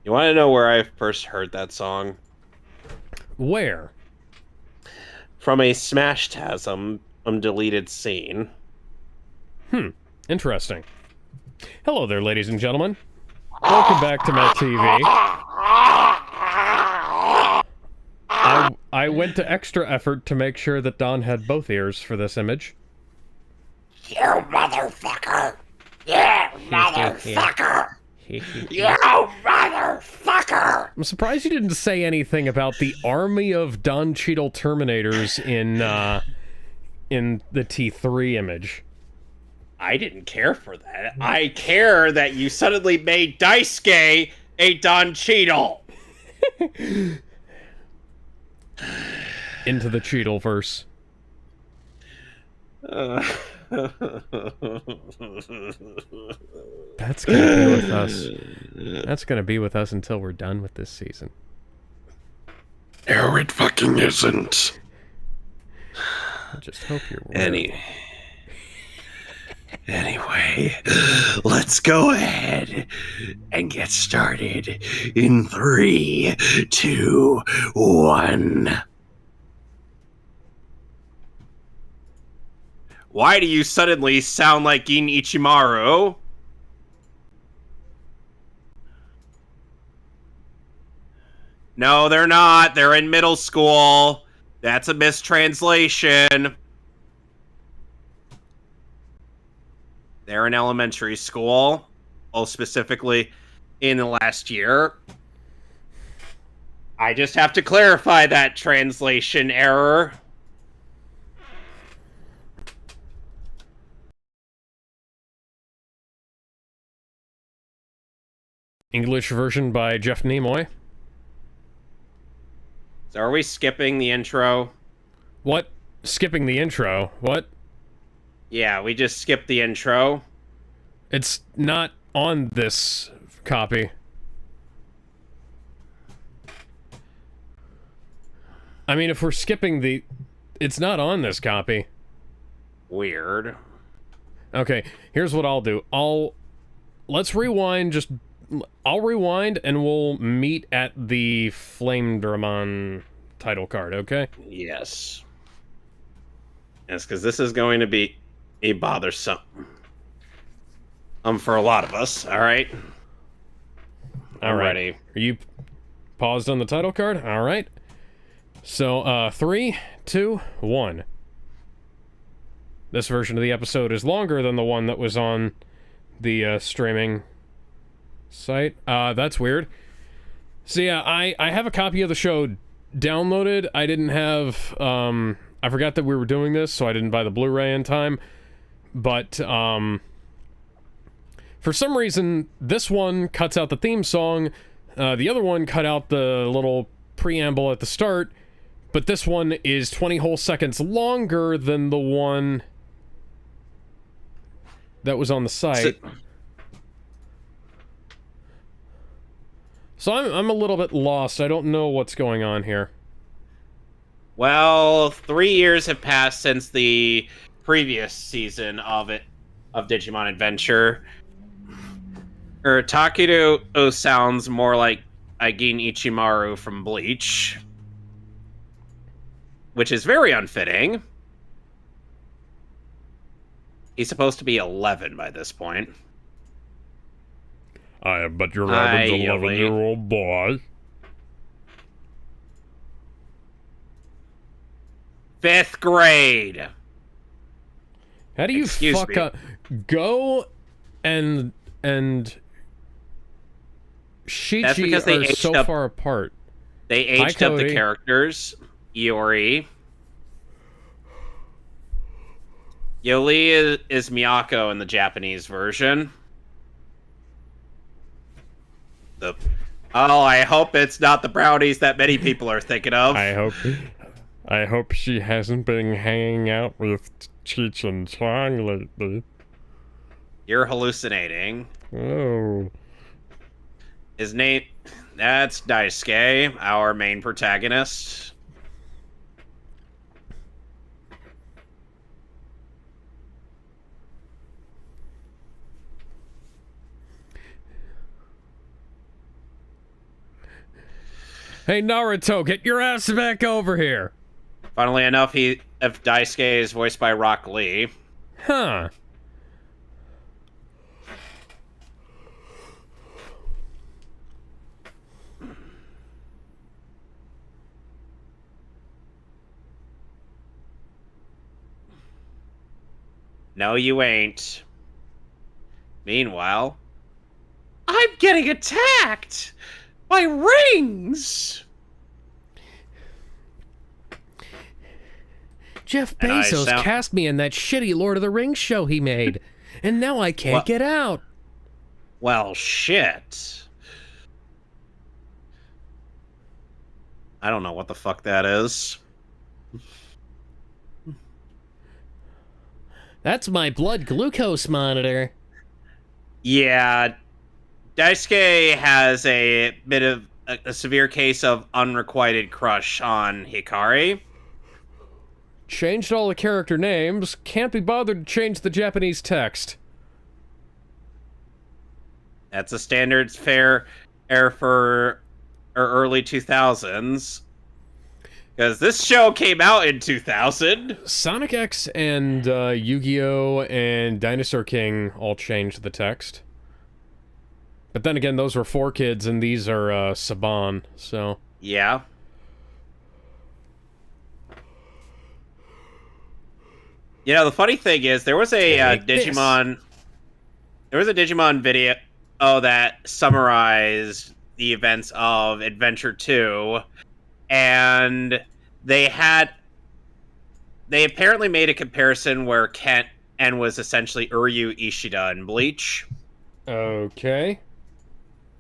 You want to know where I first heard that song? Where? From a Smash Tasm deleted scene. Interesting. Hello there, ladies and gentlemen. Welcome back to MehTV. I went to extra effort to make sure that Don had both ears for this image. You motherfucker! You motherfucker! You motherfucker! I'm surprised you didn't say anything about the army of Don Cheadle Terminators in the T3 image. I didn't care for that. I care that you suddenly made Daisuke a Don Cheadle. Into the Cheadleverse. That's gonna be with us. That's gonna be with us until we're done with this season. No, it fucking isn't. I just hope you're right. Anyway, let's go ahead and get started in 3, 2, 1. Why do you suddenly sound like Gin Ichimaru? No, they're not. They're in middle school. That's a mistranslation. They're in elementary school. Oh, specifically in the last year. I just have to clarify that translation error. English version by Jeff Nimoy. So are we skipping the intro? What? Skipping the intro? What? Yeah, we just skipped the intro. It's not on this copy. I mean, if we're skipping the... It's not on this copy. Weird. Okay, here's what I'll do. Let's rewind, I'll rewind, and we'll meet at the Flame Dramon title card, okay? Yes. Yes, because this is going to be a bothersome. For a lot of us, alright? I'm ready. Are you paused on the title card? Alright. So, 3, 2, 1. This version of the episode is longer than the one that was on the streaming site. That's weird. So yeah, I have a copy of the show downloaded. I didn't have, I forgot that we were doing this, so I didn't buy the Blu-ray in time. But, for some reason, this one cuts out the theme song. The other one cut out the little preamble at the start. But this one is 20 whole seconds longer than the one that was on the site. So I'm a little bit lost. I don't know what's going on here. Well, 3 years have passed since the previous season of Digimon Adventure. Takeru sounds more like Gin Ichimaru from Bleach, which is very unfitting. He's supposed to be 11 by this point. But your 11-year-old boy. 5th grade. How do you Excuse fuck me. up? Go and That's because they Shichi are aged so up. far apart. They aged up the characters. Iori. Yoli is Miyako in the Japanese version. Oh, I hope it's not the brownies that many people are thinking of. I hope she hasn't been hanging out with Cheech and Chong lately. You're hallucinating. Oh. His name... That's Daisuke, our main protagonist. Hey, Naruto, get your ass back over here. Funnily enough, if Daisuke is voiced by Rock Lee. Huh. No, you ain't. Meanwhile, I'm getting attacked by rings. Jeff And I Bezos sound- cast me in that shitty Lord of the Rings show he made, and now I can't What? get out. Well, shit. I don't know what the fuck that is. That's my blood glucose monitor. Yeah, Daisuke has a bit of a severe case of unrequited crush on Hikari. Changed all the character names, can't be bothered to change the Japanese text. That's a standard fare for early 2000s. Because this show came out in 2000. Sonic X and Yu-Gi-Oh! And Dinosaur King all changed the text. But then again, those were 4 kids, and these are Saban, so... Yeah. You know, the funny thing is, there was a Digimon... There was a Digimon video that summarized the events of Adventure 2, and they apparently made a comparison where Ken was essentially Uryu Ishida in Bleach. Okay.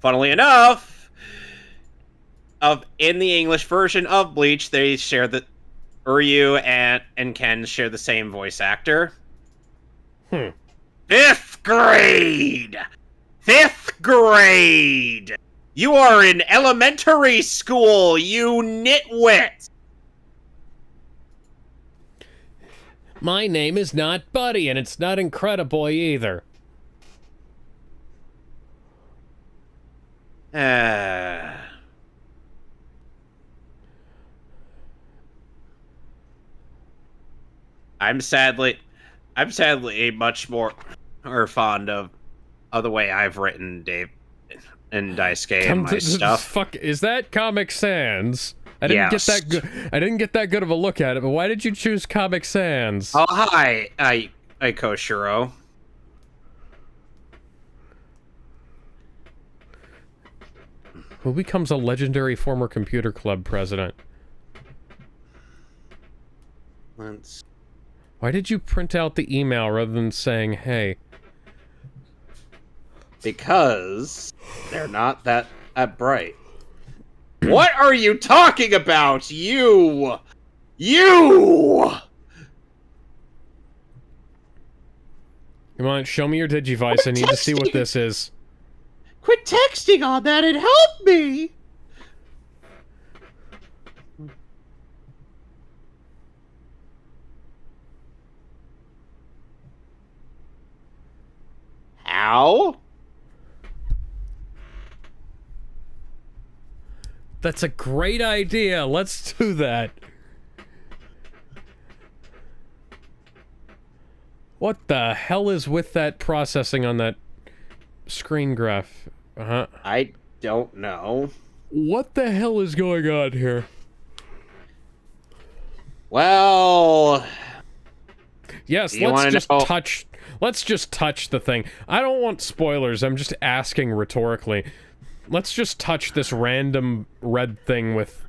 Funnily enough, in the English version of Bleach, they share the Uryu and Ken share the same voice actor. 5th grade! 5th grade! You are in elementary school, you nitwit! My name is not Buddy, and it's not Incrediboy either. I'm sadly much more fond of the way I've written Dave and Daisuke and my stuff. Fuck, is that Comic Sans? I didn't Yes. get that good. I didn't get that good of a look at it. But why did you choose Comic Sans? Oh, hi, Koshiro. Who becomes a legendary former computer club president? Let's... Why did you print out the email rather than saying, "Hey"? Because they're not that bright. What are you talking about, you? Come on, show me your Digivice. I need to see what this is. Quit texting on that and help me! How? That's a great idea. Let's do that. What the hell is with that processing on that screen graph? I don't know. What the hell is going on here? Well... Yes, You wanna know- let's just touch the thing. I don't want spoilers, I'm just asking rhetorically. Let's just touch this random red thing with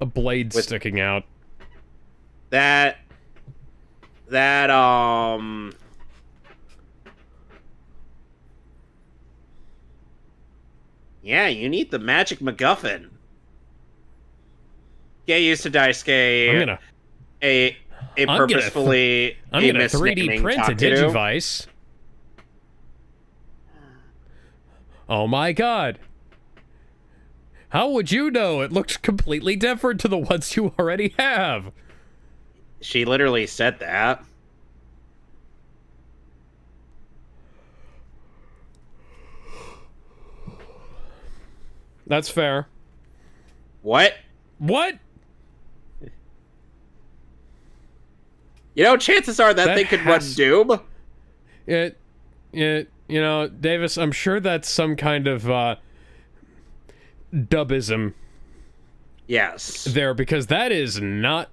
a blade sticking out. That, yeah, you need the magic MacGuffin. Get used to Daisuke. I'm gonna 3D print a Digivice. Oh my god. How would you know? It looks completely different to the ones you already have. She literally said that. That's fair. What? What? You know, chances are that thing could run Doom. Davis, I'm sure that's some kind of dubism. Yes. There, because that is not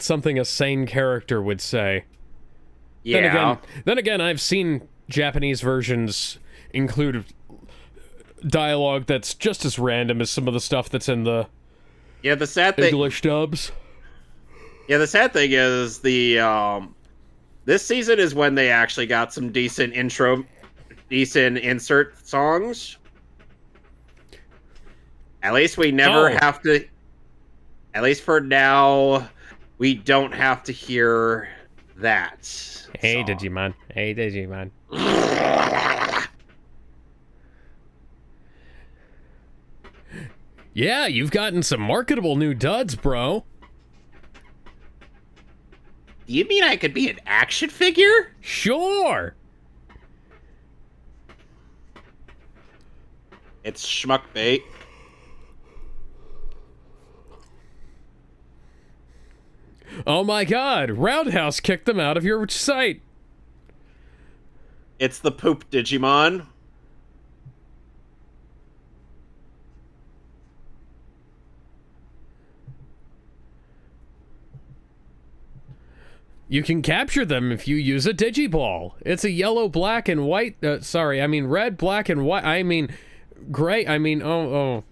something a sane character would say. Yeah. Then again, I've seen Japanese versions include dialogue that's just as random as some of the stuff that's in the sad English dubs. Yeah, the sad thing is this season is when they actually got some decent insert songs. At least we never have to. At least for now, we don't have to hear that. Hey, song. Digimon. Hey, Digimon. Yeah, you've gotten some marketable new duds, bro. Do you mean I could be an action figure? Sure. It's schmuck bait. Oh my god, Roundhouse kicked them out of your site. It's the poop Digimon. You can capture them if you use a Digiball. It's a yellow, black, and white. Red, black, and white. Gray. Oh.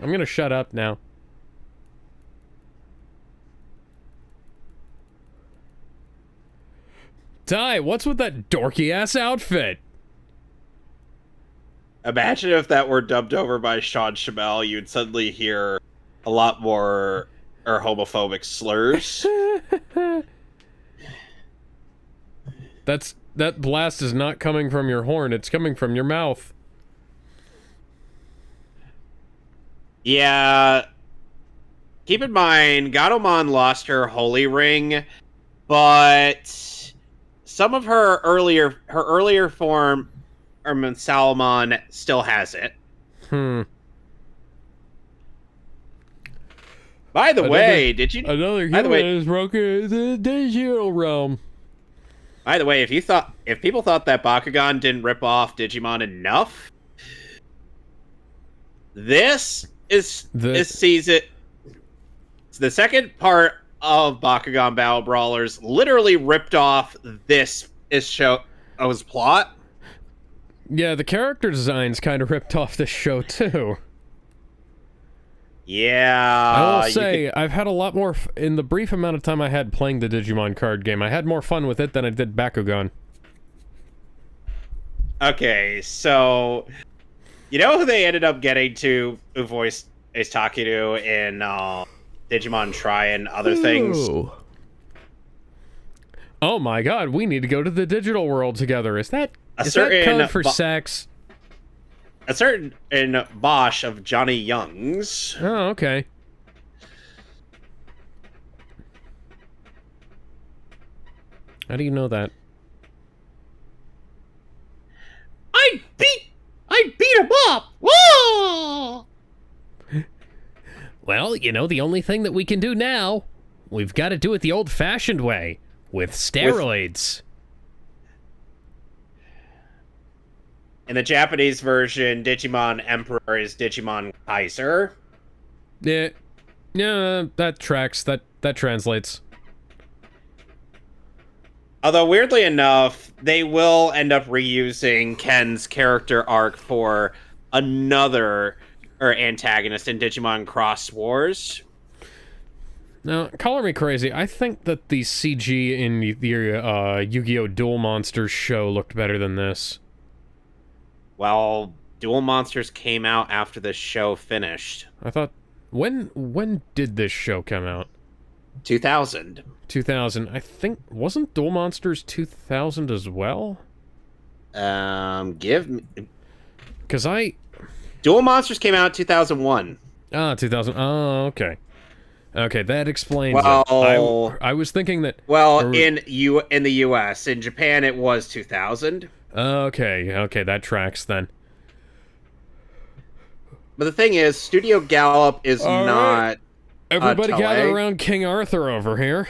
I'm gonna shut up now. Ty, what's with that dorky-ass outfit? Imagine if that were dubbed over by Sean Shamel, you'd suddenly hear a lot more homophobic slurs. That blast is not coming from your horn, it's coming from your mouth. Yeah. Keep in mind, Gatomon lost her holy ring, but some of her earlier form, Salomon, still has it. By the way, did you? Another human is broken the digital realm. By the way, if people thought that Bakugan didn't rip off Digimon enough, this season. The second part of Bakugan Battle Brawlers literally ripped off this show's plot. Yeah, the character designs kind of ripped off this show too. Yeah. I will say, I've had a lot more in the brief amount of time I had playing the Digimon card game. I had more fun with it than I did Bakugan. Okay, so you know who they ended up getting to who voiced Ace Takeru in Digimon Try and other things? Oh my god, we need to go to the digital world together. Is that code for sex? A certain Bosch of Johnny Young's. Oh, okay. How do you know that? I beat him up! Whoa! Well, you know, the only thing that we can do now, we've got to do it the old-fashioned way, with steroids. In the Japanese version, Digimon Emperor is Digimon Kaiser. Yeah, that tracks. That translates. Although, weirdly enough, they will end up reusing Ken's character arc for another antagonist in Digimon Cross Wars. Now, color me crazy, I think that the CG in the Yu-Gi-Oh! Duel Monsters show looked better than this. Well, Duel Monsters came out after the show finished. I thought... When did this show come out? 2000. 2000. I think... Wasn't Duel Monsters 2000 as well? Give me... Because Duel Monsters came out in 2001. Ah, 2000. Oh, okay. Okay, that explains well, it. I was thinking that... Well, in the US. In Japan, it was 2000. Okay, that tracks then. But the thing is, Studio Gallop is All not right. Everybody Toei. gather around King Arthur over here.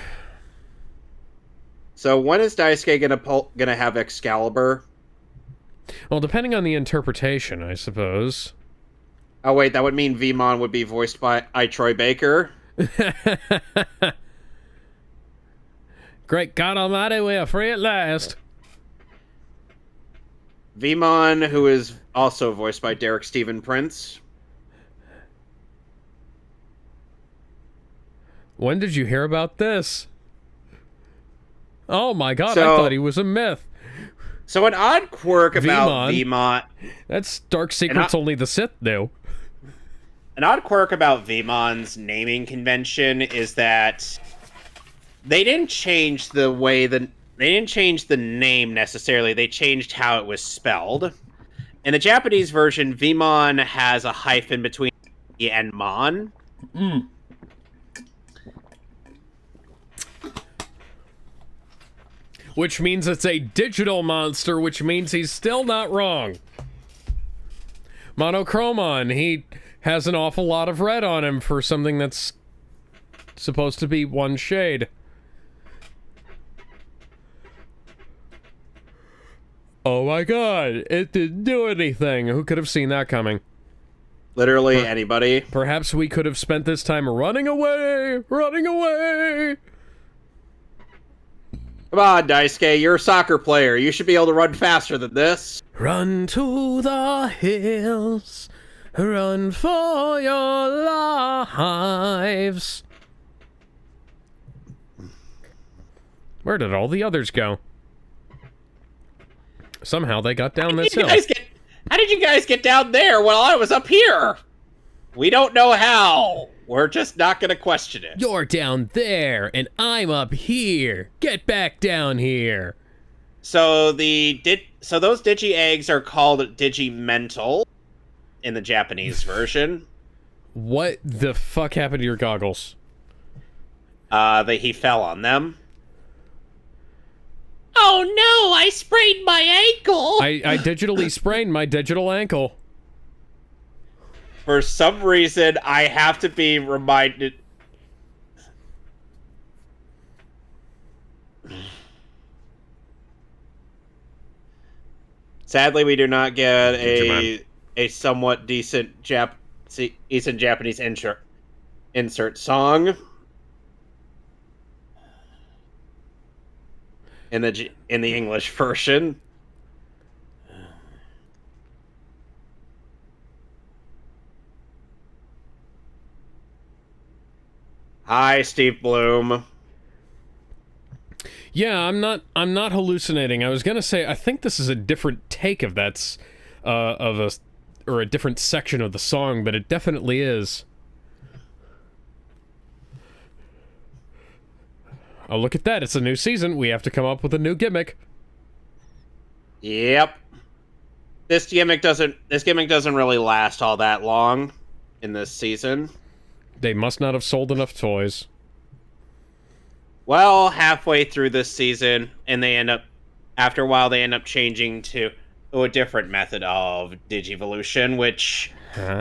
So when is Daisuke gonna have Excalibur? Well, depending on the interpretation, I suppose. Oh wait, that would mean Vmon would be voiced by Troy Baker. Great God Almighty, we are free at last. Vmon, who is also voiced by Derek Stephen Prince. When did you hear about this? Oh my God, So- I thought he was a myth. So an odd quirk about Vmon. Vmon. That's Dark Secrets only the Sith knew. An odd quirk about Vmon's naming convention is that they didn't change the way they didn't change the name necessarily. They changed how it was spelled. In the Japanese version, Vmon has a hyphen between E and Mon. Which means it's a digital monster, which means he's still not wrong. Monochromon, he has an awful lot of red on him for something that's supposed to be one shade. Oh my God, it didn't do anything. Who could have seen that coming? Literally anybody. Perhaps we could have spent this time running away, running away. Come on, Daisuke, you're a soccer player. You should be able to run faster than this. Run to the hills, run for your lives. Where did all the others go? Somehow they got down this hill. How did you guys get down there while I was up here? We don't know how. We're just not going to question it. You're down there, and I'm up here. Get back down here. So those Digi eggs are called Digimental in the Japanese version. What the fuck happened to your goggles? He fell on them. Oh no! I sprained my ankle. I digitally sprained my digital ankle. For some reason, I have to be reminded. Sadly, we do not get a somewhat decent Japanese insert song in the English version. Hi, Steve Bloom. Yeah, I'm not hallucinating. I was gonna say I think this is a different take of that's or a different section of the song, but it definitely is. Oh, look at that! It's a new season. We have to come up with a new gimmick. Yep. This gimmick doesn't really last all that long in this season. They must not have sold enough toys. Well, halfway through this season, and after a while, they end up changing to a different method of Digivolution, which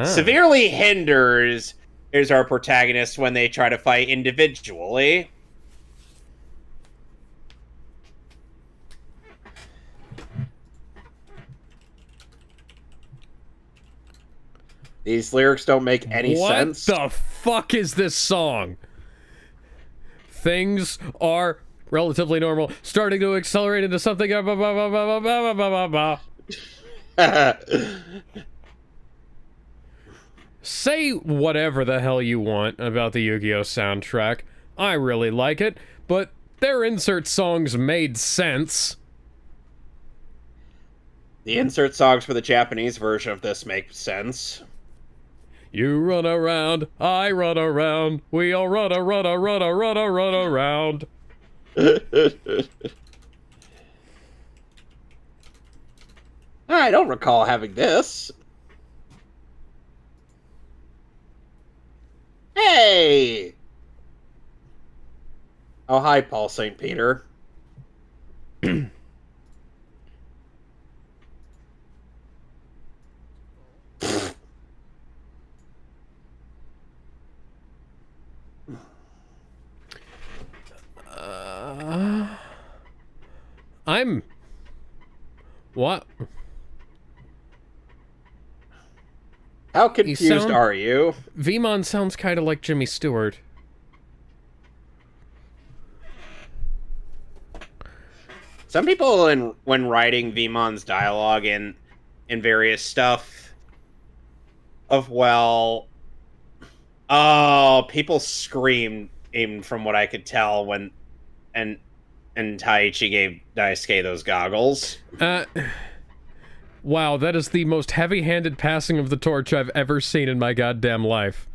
severely hinders our protagonists when they try to fight individually. These lyrics don't make any sense. What the fuck is this song? Things are relatively normal, starting to accelerate into something. Say whatever the hell you want about the Yu-Gi-Oh! Soundtrack. I really like it, but their insert songs made sense. The insert songs for the Japanese version of this make sense. You run around, I run around, we all run around. I don't recall having this. Hey! Oh, hi, Paul St. Peter. I'm... What? How confused are you? Vmon sounds kind of like Jimmy Stewart. Some people, when writing Vmon's dialogue in various stuff, people screamed, even from what I could tell, when and Taichi gave Daisuke those goggles. Wow, that is the most heavy-handed passing of the torch I've ever seen in my goddamn life.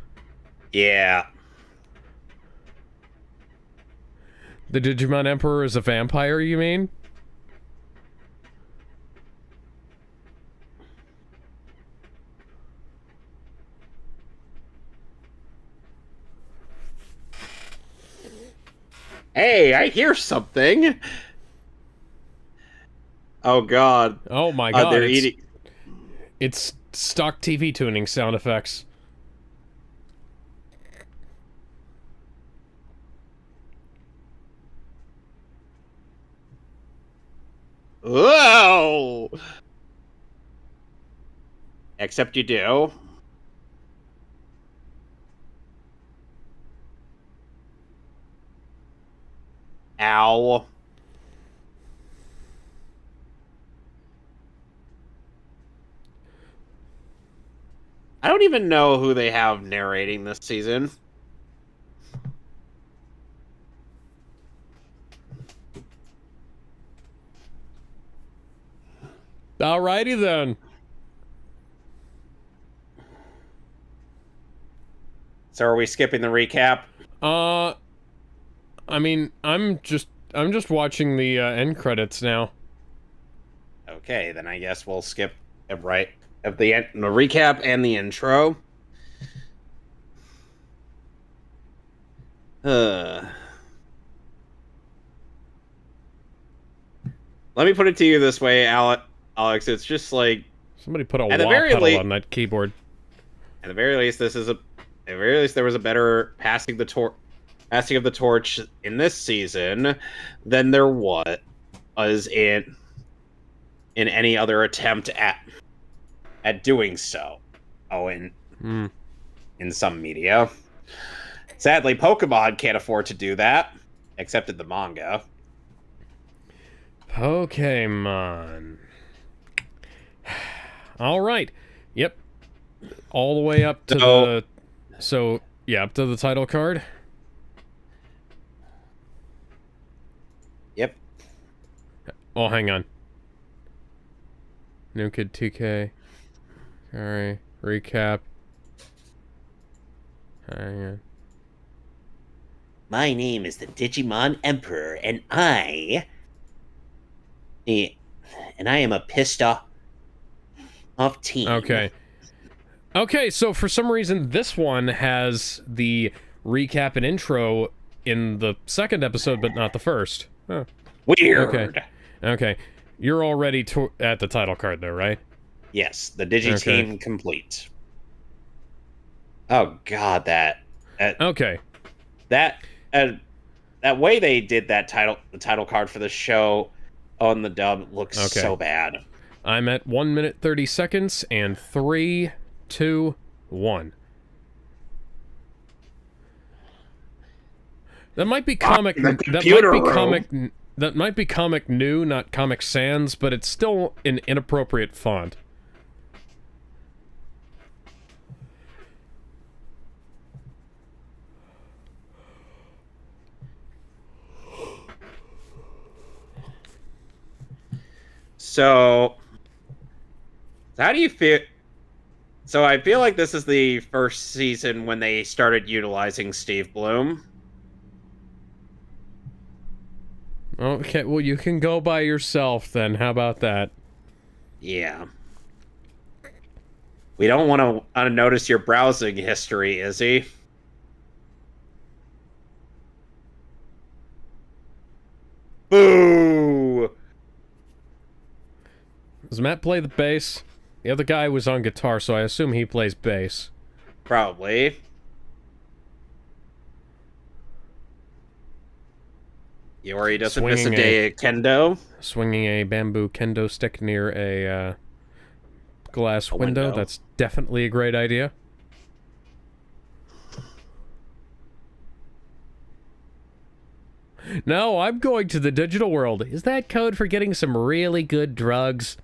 Yeah. The Digimon Emperor is a vampire, you mean? Hey, I hear something. Oh god. Oh my god. They're eating. It's stock TV tuning sound effects. Whoa! Except you do. Ow. I don't even know who they have narrating this season. Alrighty then. So are we skipping the recap? I mean, I'm just watching the end credits now. Okay, then I guess we'll skip the recap and the intro. Let me put it to you this way, Alex. It's just like somebody put a at the wah very pedal on that keyboard. At the very least, there was a better passing of the torch in this season than there was in any other attempt at doing so. In some media. Sadly, Pokemon can't afford to do that, except in the manga. Pokemon. All right. Yep. All the way up to up to the title card. Yep. Oh, hang on. New Kid TK. Sorry. Recap. Hang on. My name is the Digimon Emperor, and I am a pissed off teen. Okay. Okay, so for some reason, this one has the recap and intro in the second episode, but not the first. Huh. Weird. Okay. Okay. You're already at the title card, though, right? Yes, the Digi-team complete. Oh god, okay. That way they did the title card for the show on the dub looks so bad. I'm at 1 minute 30 seconds and 3, 2, 1. That might be comic. That might be Comic New, not Comic Sans, but it's still an inappropriate font. So how do you feel? So I feel like this is the first season when they started utilizing Steve Bloom. Okay, well, you can go by yourself then. How about that? Yeah. We don't want to notice your browsing history, Izzy. Boo! Does Matt play the bass? The other guy was on guitar, so I assume he plays bass. Probably. Yori doesn't miss a Swinging day at kendo. Swinging a bamboo kendo stick near a glass window. That's definitely a great idea. No, I'm going to the digital world. Is that code for getting some really good drugs?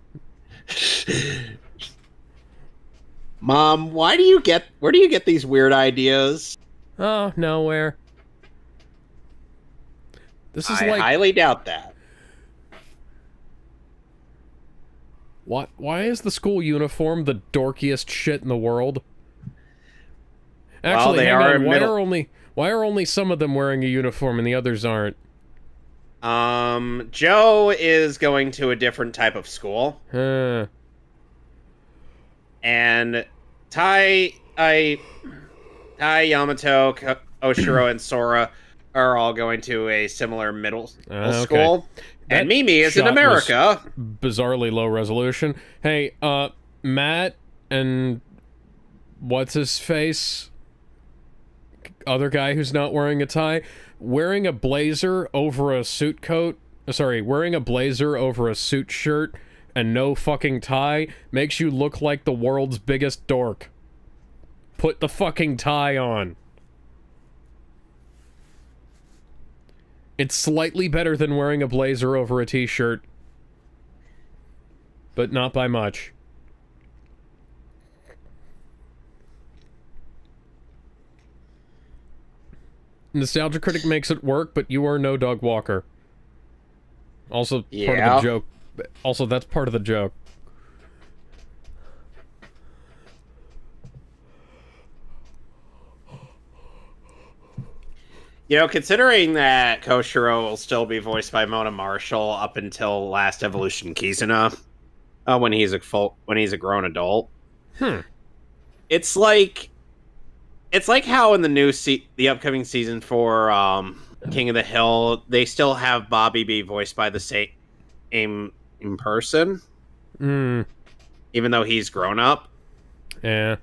Mom, where do you get these weird ideas? Oh, nowhere. This is I like... highly doubt that. Why is the school uniform the dorkiest shit in the world? Well, Actually, they hang are on. middle... Why are only some of them wearing a uniform and the others aren't? Joe is going to a different type of school. And Yamato, Oshiro, and Sora are all going to a similar middle school. That and Mimi is in shot America. Was bizarrely low resolution. Hey, Matt and what's his face? Other guy who's not wearing a tie, wearing a blazer over a suit coat. Sorry, wearing a blazer over a suit shirt and no fucking tie makes you look like the world's biggest dork. Put the fucking tie on. It's slightly better than wearing a blazer over a t-shirt. But not by much. Nostalgia Critic makes it work, but you are no dog walker. Also, part of the joke. Also, that's part of the joke. You know, considering that Koshiro will still be voiced by Mona Marshall up until Last Evolution Kizuna, when he's a grown adult. It's like how in the upcoming season for King of the Hill, they still have Bobby be voiced by the same in person. Even though he's grown up. Yeah.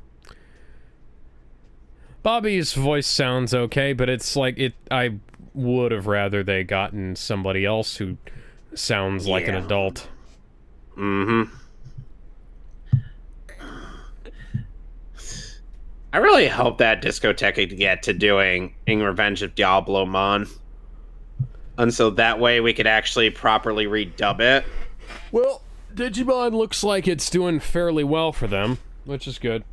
Bobby's voice sounds okay, but it's like I would have rather they gotten somebody else who sounds like an adult. I really hope that Discoteca can get to doing In Revenge of Diablomon. And so that way we could actually properly redub it. Well, Digimon looks like it's doing fairly well for them, which is good.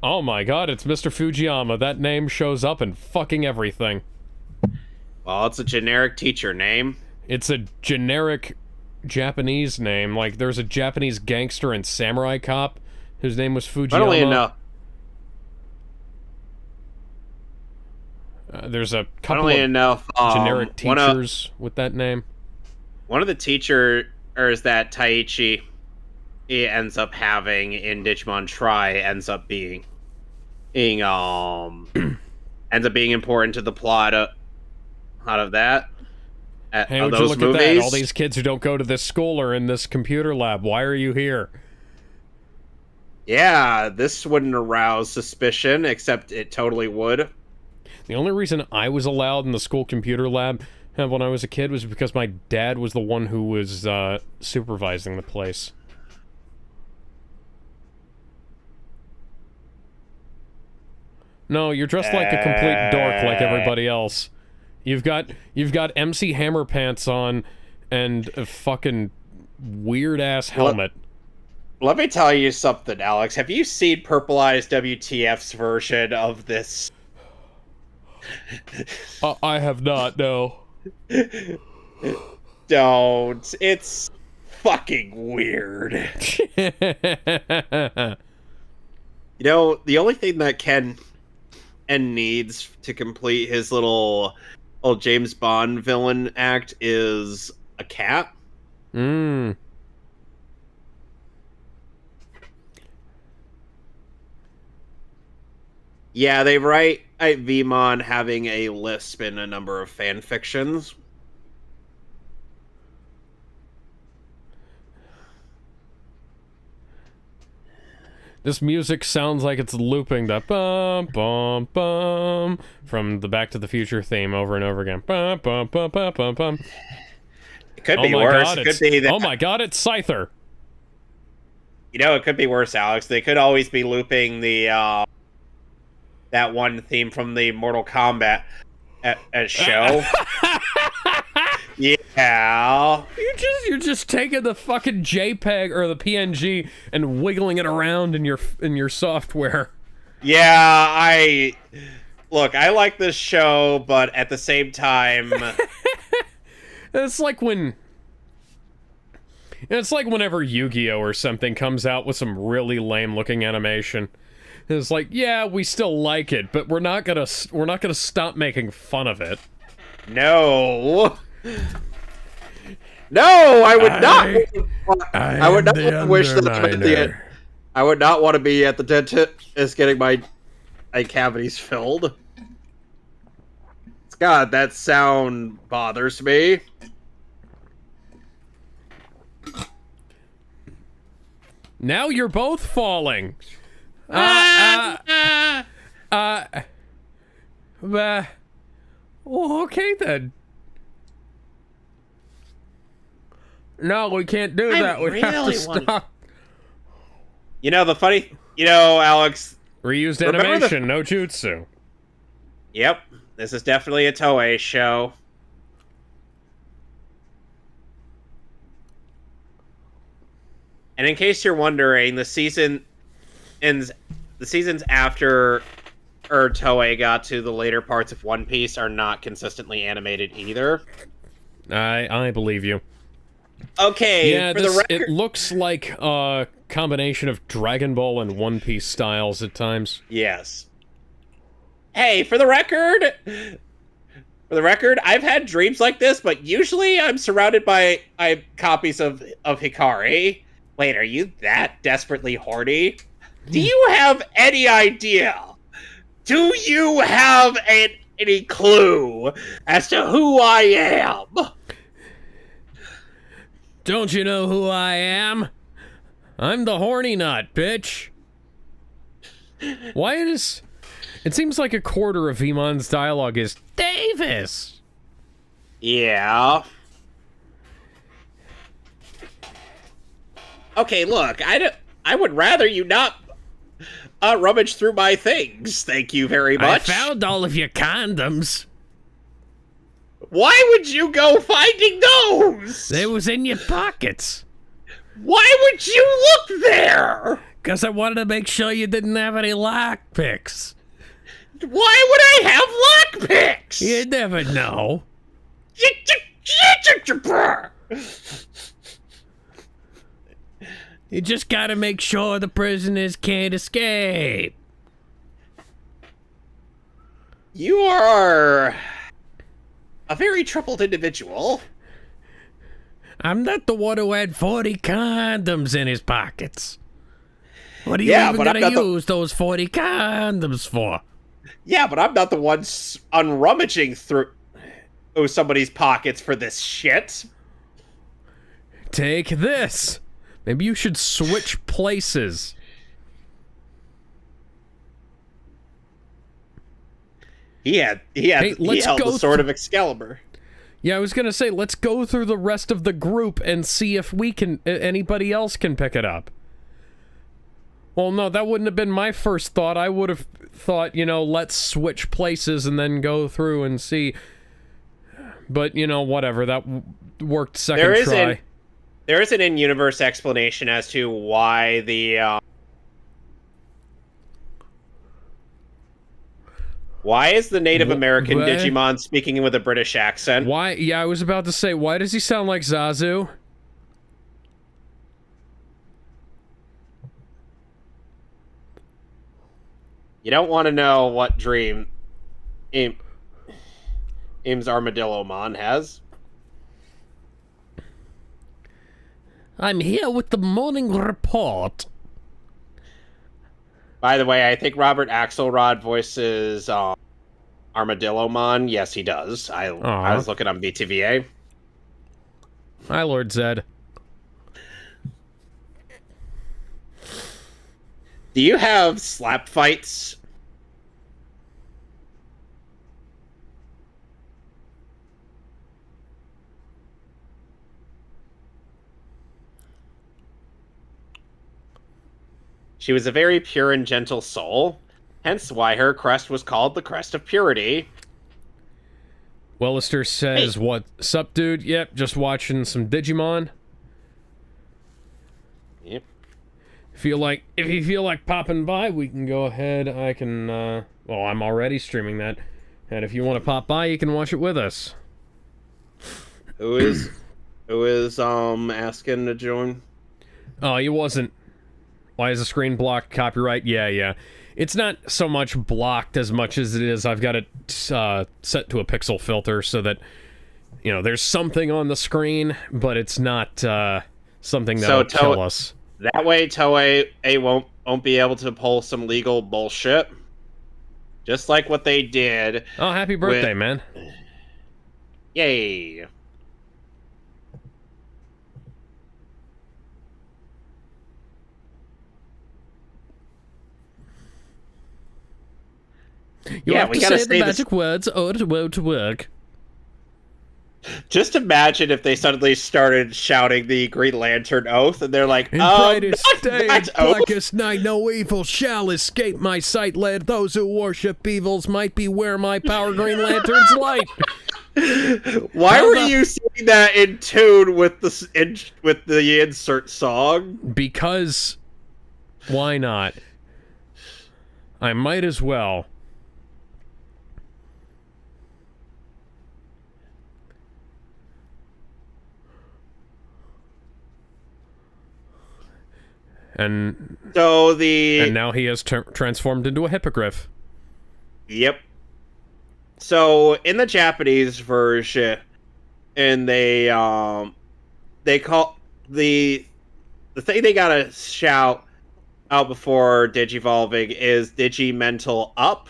Oh my god, it's Mr. Fujiyama. That name shows up in fucking everything. Well, it's a generic teacher name. It's a generic Japanese name. Like, there's a Japanese gangster and samurai cop whose name was Fujiyama. Funnily enough, there's a couple of generic teachers with that name. One of the teachers that Taichi ends up having in Digimon Tri ends up being important to the plot out of that. Hey, would you look at that? All these kids who don't go to this school are in this computer lab. Why are you here? Yeah, this wouldn't arouse suspicion, except it totally would. The only reason I was allowed in the school computer lab when I was a kid was because my dad was the one who was supervising the place. No, you're dressed like a complete dork like everybody else. You've got MC Hammer pants on and a fucking weird-ass helmet. Let me tell you something, Alex. Have you seen Purple Eyes WTF's version of this? I have not, no. Don't. It's fucking weird. You know, the only thing that Ken needs to complete his little James Bond villain act is a cat. Yeah, they write Vmon having a lisp in a number of fan fictions. This music sounds like it's looping the bum bum bum from the Back to the Future theme over and over again. Bum bum bum bum bum bum. It could be worse. God, it could be that, oh my god, it's Scyther. You know, it could be worse, Alex. They could always be looping the that one theme from the Mortal Kombat show. Yeah. You're just taking the fucking JPEG or the PNG and wiggling it around in your software. Yeah, I like this show, but at the same time, it's like whenever Yu-Gi-Oh or something comes out with some really lame looking animation. It's like, yeah, we still like it, but we're not gonna stop making fun of it. No. No, I would not. I would not wish that I'm at the end. I would not want to be at the dentist getting my cavities filled. God, that sound bothers me. Now you're both falling. Okay then. No, we can't do that. We have to stop. You know, Alex. Reused animation, no jutsu. Yep, this is definitely a Toei show. And in case you're wondering, the seasons after Toei got to the later parts of One Piece are not consistently animated either. I believe you. Okay, yeah, for the record, it looks like a combination of Dragon Ball and One Piece styles at times. Yes. Hey, for the record, I've had dreams like this, but usually I'm surrounded by copies of Hikari. Wait, are you that desperately horny? Do you have any idea? Do you have any clue as to who I am? Don't you know who I am? I'm the horny nut, bitch. Why is... It seems like a quarter of Vemon's dialogue is Davis. Yeah. Okay, look, I would rather you not rummage through my things. Thank you very much. I found all of your condoms. Why would you go finding those? They was in your pockets. Why would you look there? Because I wanted to make sure you didn't have any lockpicks. Why would I have lockpicks? You never know. You just gotta make sure the prisoners can't escape. You are a very troubled individual. I'm not the one who had 40 condoms in his pockets. What are you even gonna use those 40 condoms for? Yeah, but I'm not the one unrummaging through somebody's pockets for this shit. Take this. Maybe you should switch places. He held the sword of Excalibur. Yeah, I was gonna say, let's go through the rest of the group and see if anybody else can pick it up. Well, no, that wouldn't have been my first thought. I would have thought, let's switch places and then go through and see. But, whatever. That worked second try. There is an in-universe explanation as to why the... why is the Native American Digimon speaking with a British accent? Why? Yeah, I was about to say, why does he sound like Zazu? You don't want to know what dream Im's Armadillo-mon has. I'm here with the morning report. By the way, I think Robert Axelrod voices Armadillo-mon. Yes, he does. I was looking on BTVA. Hi, Lord Zed. Do you have slap fights? She was a very pure and gentle soul, hence why her crest was called the Crest of Purity. Wellister says, hey. What's up, dude? Yep, just watching some Digimon. Yep. If you feel like popping by, we can go ahead. I can, well, I'm already streaming that. And if you want to pop by, you can watch it with us. Who is asking to join? Oh, he wasn't. Why is the screen blocked? Copyright? Yeah. It's not so much blocked as much as it is I've got it set to a pixel filter so that, you know, there's something on the screen, but it's not something that will kill us. That way Toei won't be able to pull some legal bullshit. Just like what they did. Oh, happy birthday, man. Yay. You have to say the magic words or it won't work. Just imagine if they suddenly started shouting the Green Lantern oath, and they're like, in brightest day, blackest night, no evil shall escape my sight. Let those who worship evils might beware my power, Green Lantern's light. Why were you saying that in tune with the insert song? Because, why not? I might as well. And now he has transformed into a hippogriff. Yep. So in the Japanese version, and they call the thing they gotta shout out before digivolving is Digimental Up.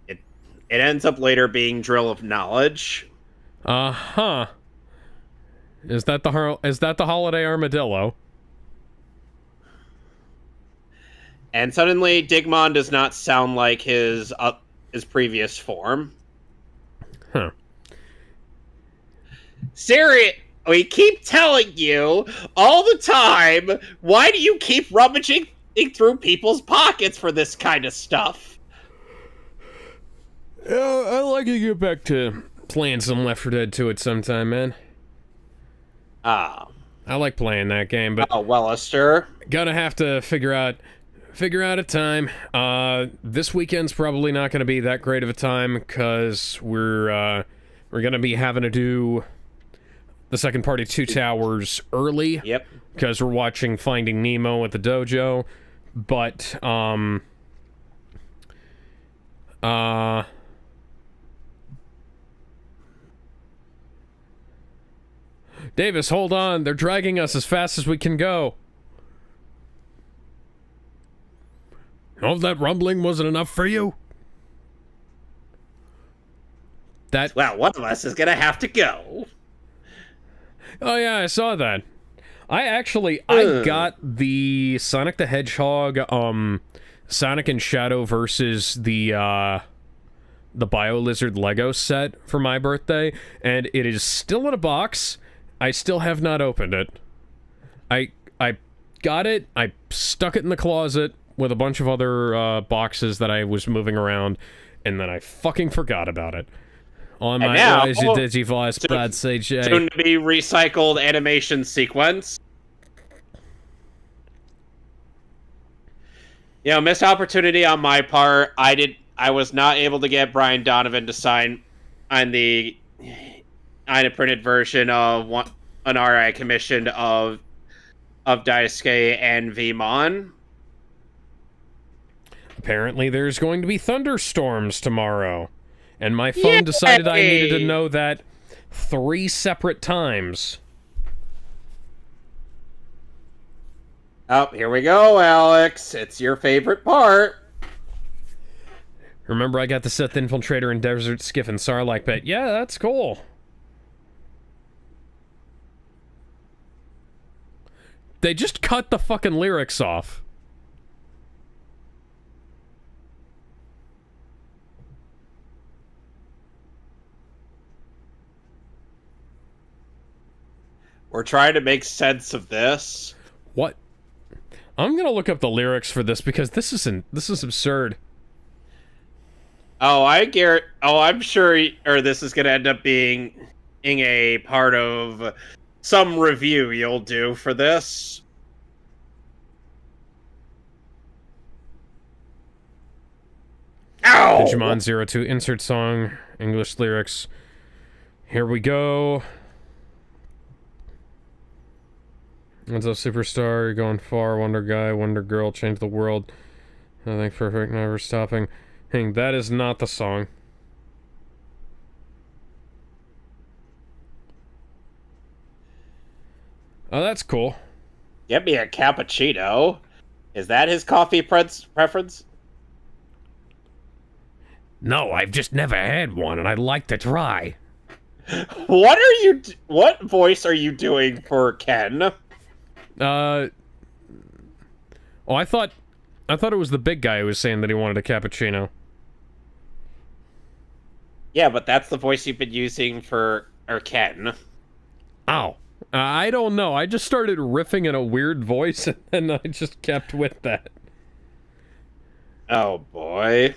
It ends up later being Drill of Knowledge. Uh-huh. Is that the holiday armadillo? And suddenly, Digimon does not sound like his previous form. Huh. Siri, we keep telling you all the time. Why do you keep rummaging through people's pockets for this kind of stuff? I'd like to get back to playing some Left 4 Dead 2 at some time, man. Ah. I like playing that game, but... Oh, Wellister. Gonna have to figure out a time. This weekend's probably not gonna be that great of a time, because we're gonna be having to do the second part of Two Towers early. Yep. Because we're watching Finding Nemo at the dojo. But, Davis, hold on. They're dragging us as fast as we can go. Oh, that rumbling wasn't enough for you? Well, one of us is gonna have to go. Oh, yeah, I saw that. I got the Sonic the Hedgehog, Sonic and Shadow versus the BioLizard Lego set for my birthday, and it is still in a box. I still have not opened it. I got it, I stuck it in the closet with a bunch of other boxes that I was moving around, and then I fucking forgot about it. On my Rise of Digivice, Brad CJ. Soon to be recycled animation sequence. You know, missed opportunity on my part. I was not able to get Brian Donovan to sign on the printed version of an RI commissioned of Daisuke and Vmon. Apparently there's going to be thunderstorms tomorrow. And my phone decided I needed to know that 3 separate times. Oh, here we go, Alex. It's your favorite part. Remember, I got the Sith Infiltrator and Desert Skiff and Sarlacc pet. Yeah, that's cool. They just cut the fucking lyrics off. We're trying to make sense of this. What? I'm gonna look up the lyrics for this because this is absurd. Oh, I'm sure. Or this is gonna end up being a part of some review you'll do for this. Ow! Digimon 02 insert song English lyrics. Here we go. What's up, superstar? You're going far. Wonder guy, wonder girl, change the world. Nothing perfect, never stopping. Hang, that is not the song. Oh, that's cool. Get me a cappuccino. Is that his coffee preference? No, I've just never had one, and I'd like to try. What voice are you doing for Ken? Oh, I thought it was the big guy who was saying that he wanted a cappuccino. Yeah, but that's the voice you've been using for Ken. Ow. I don't know. I just started riffing in a weird voice, and I just kept with that. Oh, boy.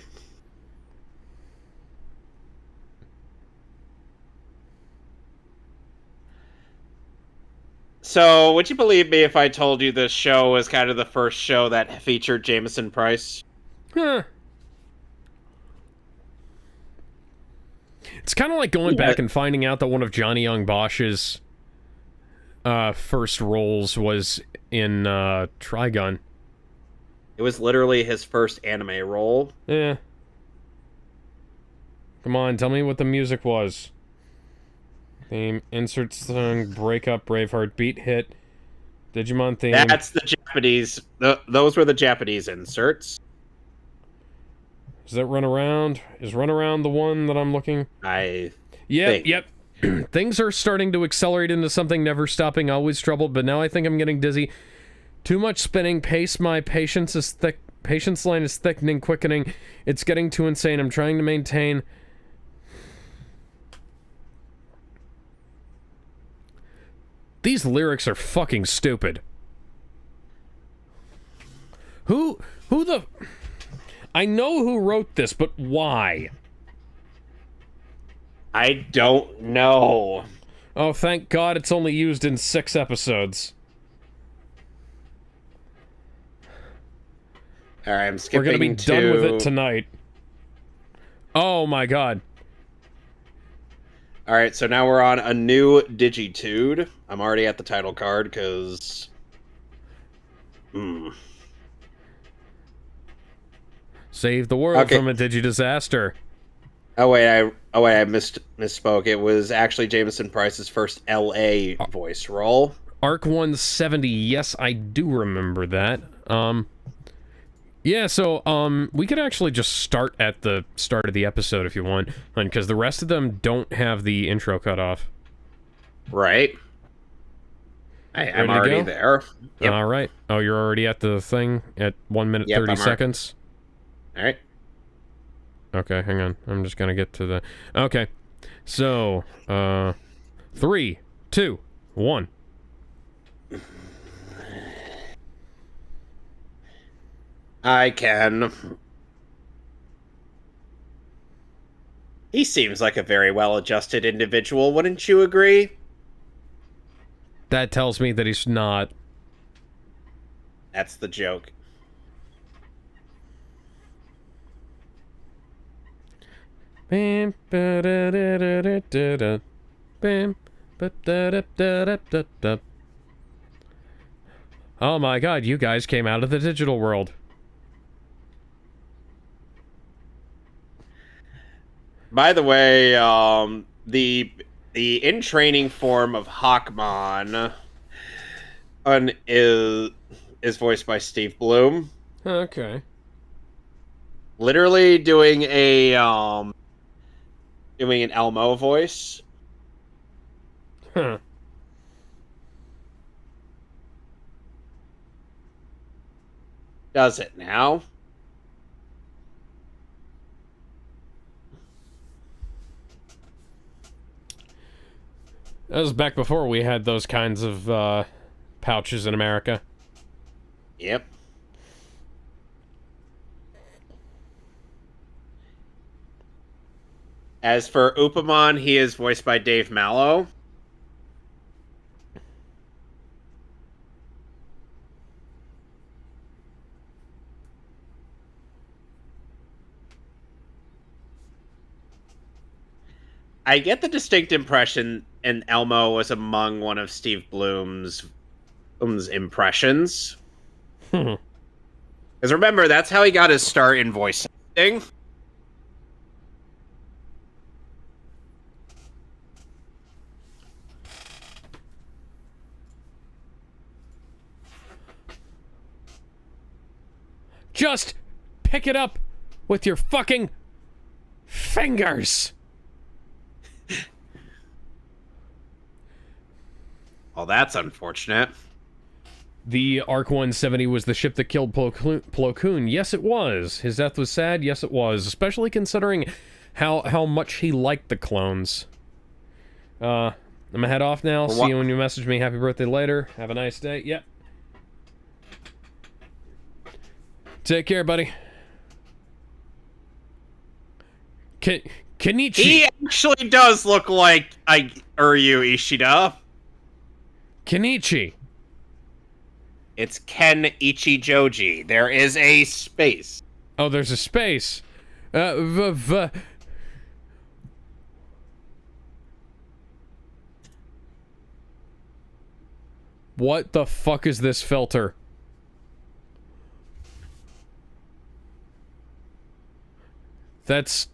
So, would you believe me if I told you this show was kind of the first show that featured Jameson Price? Huh. It's kind of like going back and finding out that one of Johnny Young Bosch's first roles was in Trigun. It was literally his first anime role. Yeah. Come on, tell me what the music was. Theme, insert song, breakup, Braveheart, beat hit, Digimon theme. That's the Japanese. Those were the Japanese inserts. Does that run around? Is run around the one that I'm looking? Yep. Things are starting to accelerate into something never stopping, always troubled, but now I think I'm getting dizzy. Too much spinning, my patience is thick. Patience line is thickening, quickening. It's getting too insane. I'm trying to maintain. These lyrics are fucking stupid. Who the... I know who wrote this, but why? I don't know. Oh, thank God it's only used in 6 episodes. Alright, I'm skipping We're gonna be done with it tonight. Oh my God. Alright, so now we're on a new Digitude. I'm already at the title card, because... Save the world from a digi-disaster. Oh wait, I misspoke. It was actually Jameson Price's first LA voice role. Arc 170, yes, I do remember that. Yeah, so, we could actually just start at the start of the episode if you want, because the rest of them don't have the intro cut off. Right. I'm already there. Yep. Alright. Oh, you're already at the thing at 1 minute 30 seconds? Alright. Okay, hang on. I'm just gonna get to the... Okay. So, 3, 2, 1. I can. He seems like a very well-adjusted individual, wouldn't you agree? That tells me that he's not. That's the joke. Bam, ba-da-da-da-da-da-da. Bam, ba-da-da-da-da-da-da. Oh my God, you guys came out of the digital world. By the way, the in training form of Hawkmon is voiced by Steve Bloom. Okay. Literally doing an Elmo voice. Huh. Does it now? That was back before we had those kinds of pouches in America. Yep. As for Upamon, he is voiced by Dave Mallow. I get the distinct impression and Elmo was among one of Steve Bloom's impressions. Because remember, that's how he got his start in voice acting. Just pick it up with your fucking fingers. Well, that's unfortunate. The Arc 170 was the ship that killed Plo Koon. Yes, it was. His death was sad. Yes, it was. Especially considering how much he liked the clones. I'm gonna head off now. See you when you message me. Happy birthday later. Have a nice day. Yep. Take care, buddy. Kenichi. He actually does look like Uryu Ishida. Kenichi. It's Ken Ichijoji. There is a space. Oh, there's a space. What the fuck is this filter? That's...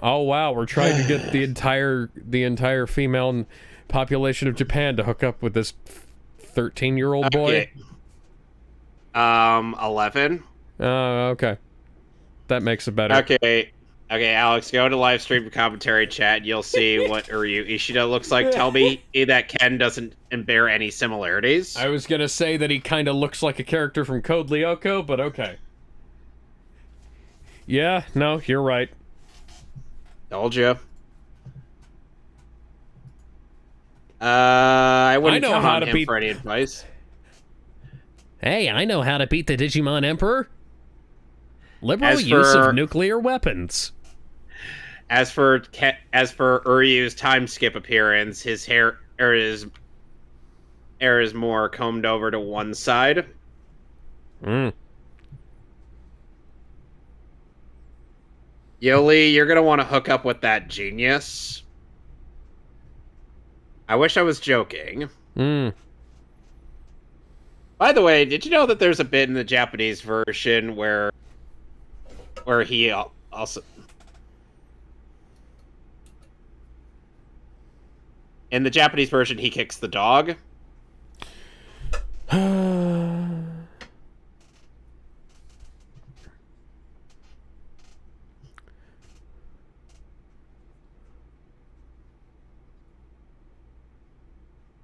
Oh wow, we're trying to get the entire female population of Japan to hook up with this 13-year-old boy. Okay. 11. Oh, okay. That makes it better. Okay, Alex, go to live stream commentary chat. You'll see what Uryu Ishida looks like. Tell me that Ken doesn't bear any similarities. I was gonna say that he kind of looks like a character from Code Lyoko, but okay. Yeah, no, you're right. Told you. I wouldn't count on him for any advice. Hey, I know how to beat the Digimon Emperor. Liberal use of nuclear weapons. As for Uryu's time skip appearance, his hair is more combed over to one side. Yoli, you're gonna want to hook up with that genius. I wish I was joking. By the way, did you know that there's a bit in the Japanese version where he also... In the Japanese version, he kicks the dog.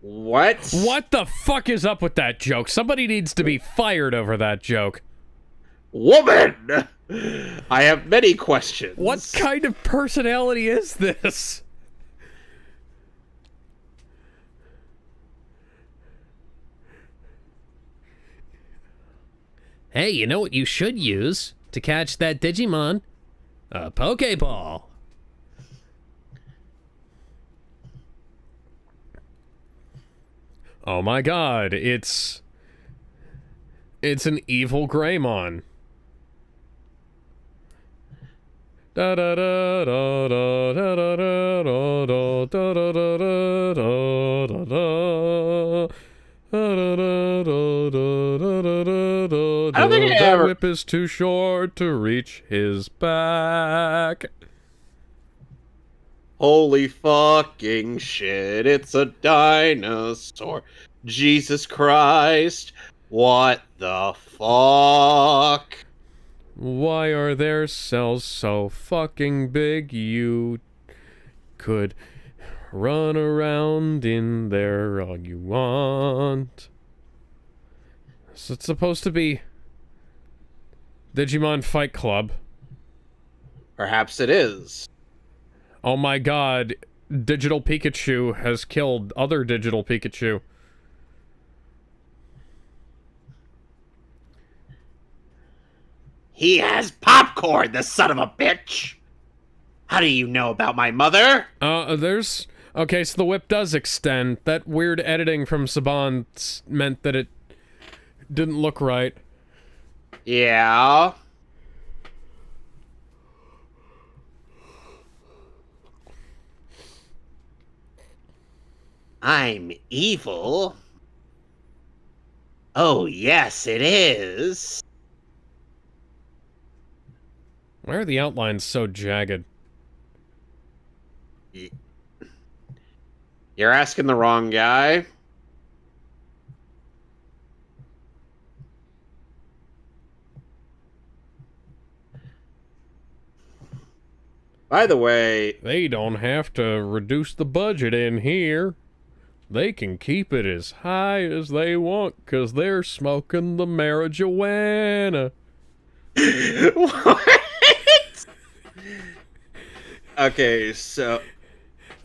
What? What the fuck is up with that joke? Somebody needs to be fired over that joke. Woman! I have many questions. What kind of personality is this? Hey, you know what you should use to catch that Digimon? A Pokeball. Oh my god, it's an evil Greymon. Da da da da da da da da da da da da da. I don't think I ever... whip is too short to reach his back. Holy fucking shit, it's a dinosaur. Jesus Christ. What the fuck? Why are their cells so fucking big? You could Run around in there all you want. So it's supposed to be Digimon Fight Club. Perhaps it is. Oh my god, Digital Pikachu has killed other Digital Pikachu. He has popcorn, the son of a bitch! How do you know about my mother? There's... Okay, so the whip does extend. That weird editing from Saban meant that it didn't look right. Yeah. I'm evil? Oh, yes, it is. Why are the outlines so jagged? You're asking the wrong guy. By the way... They don't have to reduce the budget in here. They can keep it as high as they want, 'cause they're smoking the marijuana. What? Okay, so...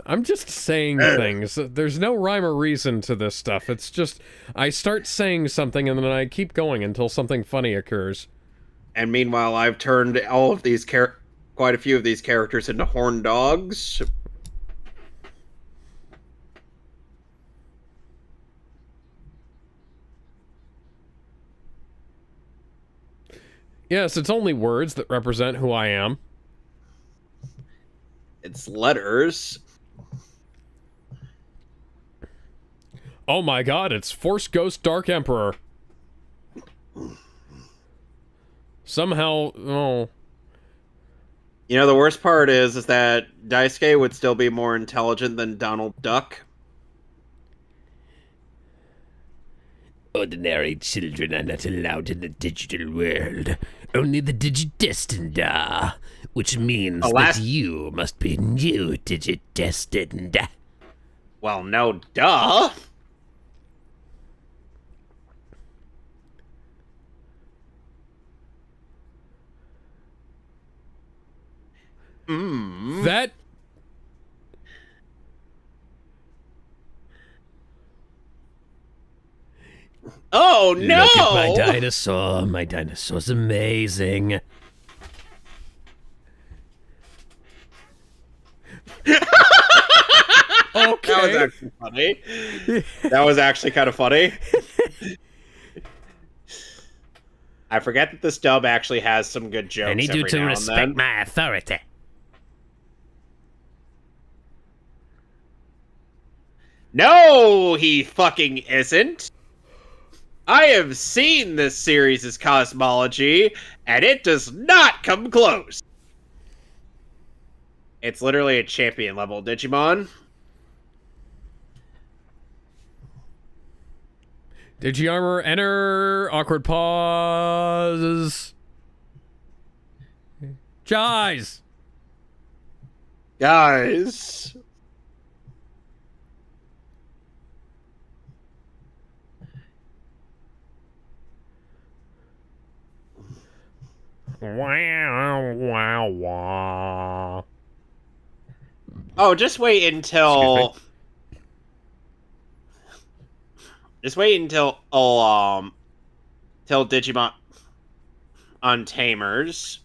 I'm just saying things. There's no rhyme or reason to this stuff. It's just, I start saying something and then I keep going until something funny occurs. And meanwhile, I've turned all of these quite a few of these characters into horn dogs. Yes, it's only words that represent who I am. It's letters. Oh my god, it's Force Ghost Dark Emperor. Somehow, oh... You know, the worst part is that Daisuke would still be more intelligent than Donald Duck. Ordinary children are not allowed in the digital world. Only the Digidestined are, which means that you must be new Digidestined. Well, no, duh. That... Oh, no! Look at my dinosaur. My dinosaur's amazing. Okay. That was actually funny. That was actually kind of funny. I forget that this dub actually has some good jokes. I need you to respect my authority. No, he fucking isn't. I have seen this series' cosmology, and it does not come close. It's literally a champion level Digimon. Digiarmor, enter, awkward pause. Guys! Guys. Wow, wow, wow. Oh, just wait until... Just wait until till Digimon Untamers.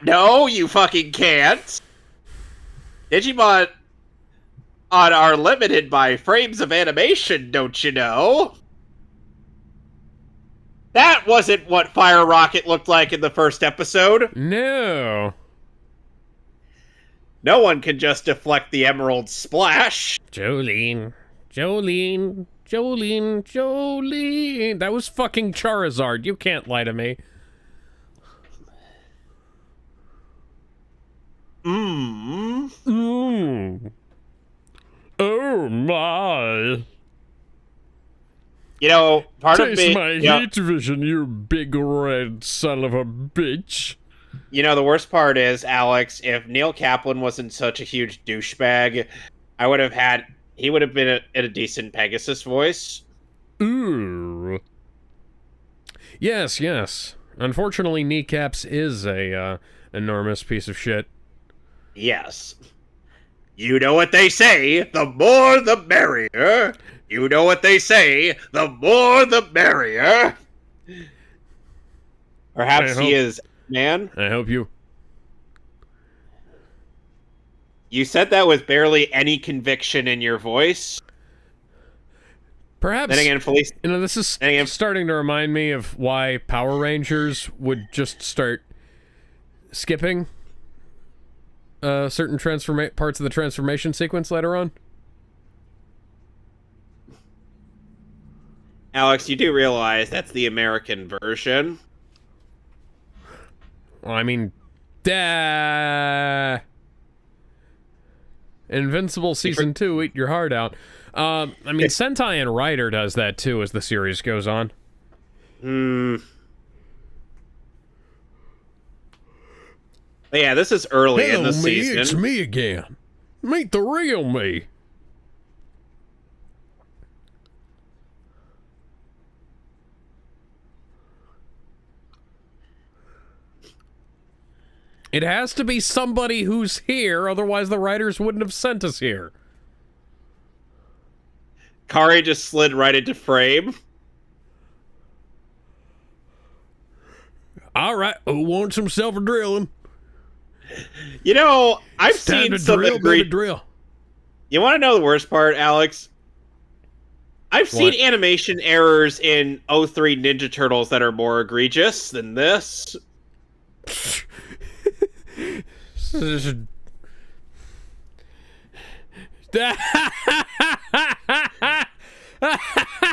No, you fucking can't. Digimon are limited by frames of animation, don't you know? That wasn't what Fire Rocket looked like in the first episode. No. No one can just deflect the Emerald Splash. Jolene. Jolene. Jolene. Jolene. That was fucking Charizard. You can't lie to me. Oh my. You know, part Taste of me... my heat vision, you big red son of a bitch. You know, the worst part is, Alex, if Neil Kaplan wasn't such a huge douchebag, he would have been a decent Pegasus voice. Ooh. Yes, yes. Unfortunately, Kneecaps is a enormous piece of shit. Yes. You know what they say, the more the merrier. You know what they say, the more the merrier. Perhaps he is, man. I hope you... You said that with barely any conviction in your voice. Perhaps, then again, Felice, you know, this is starting to remind me of why Power Rangers would just start skipping certain parts of the transformation sequence later on. Alex, you do realize that's the American version. Well, I mean, Invincible Season 2, eat your heart out. I mean, Sentai and Rider does that too as the series goes on. But yeah, this is early in the season. It's me again. Meet the real me. It has to be somebody who's here, otherwise the writers wouldn't have sent us here. Kari just slid right into frame. All right, who wants himself a drilling? You know, I've seen some drill. You want to know the worst part, Alex? I've seen animation errors in 03 Ninja Turtles that are more egregious than this.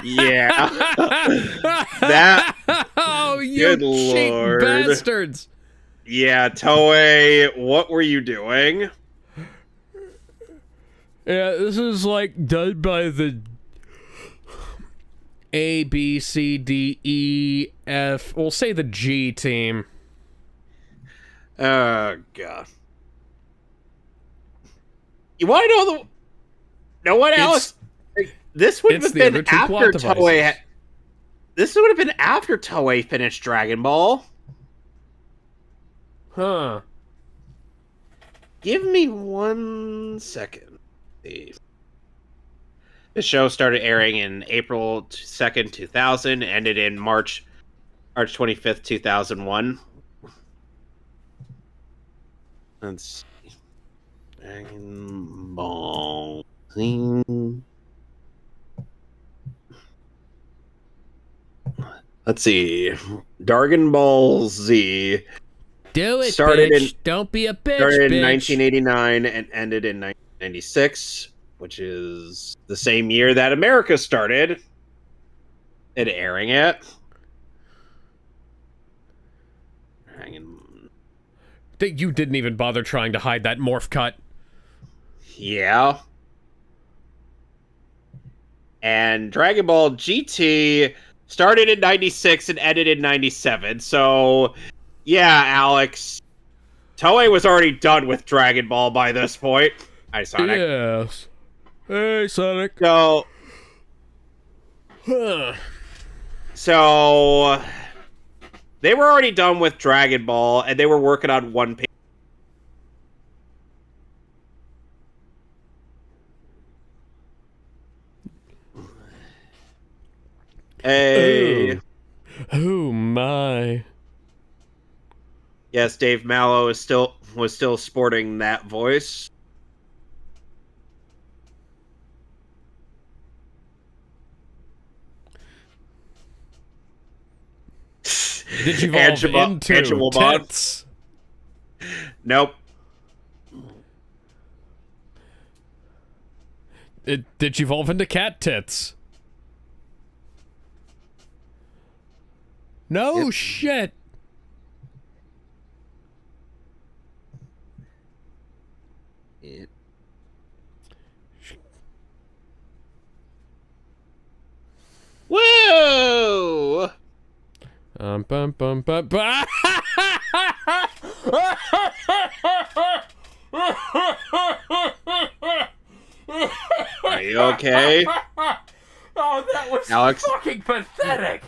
Yeah. That. Oh, you cheap bastards. Yeah, Toei, what were you doing? Yeah, this is like done by the A, B, C, D, E, F. We'll say the G team. Oh, God. You want to know what, Alex? This would have been after Toei. This would have been after Toei finished Dragon Ball. Huh. Give me 1 second. The show started airing in April 2nd, 2000, ended in March 25th, 2001. Let's see. Dragon Ball Z. Let's see. Dragon Ball Z. Do it, bitch. Don't be a bitch, Started in bitch. 1989 and ended in 1996, which is the same year that America started at airing it. You didn't even bother trying to hide that morph cut. Yeah. And Dragon Ball GT started in 96 and ended in 97. So, yeah, Alex. Toei was already done with Dragon Ball by this point. Hi, Sonic. Yes. Hey, Sonic. So, they were already done with Dragon Ball, and they were working on One Piece. Hey. Oh my. Yes, Dave Mallow was still sporting that voice. Did you evolve into tits? Nope. Did you evolve into cat tits? No shit. Whoa! Bum, bum, bum, bum. Are you okay? Oh, that was Alex? fucking pathetic.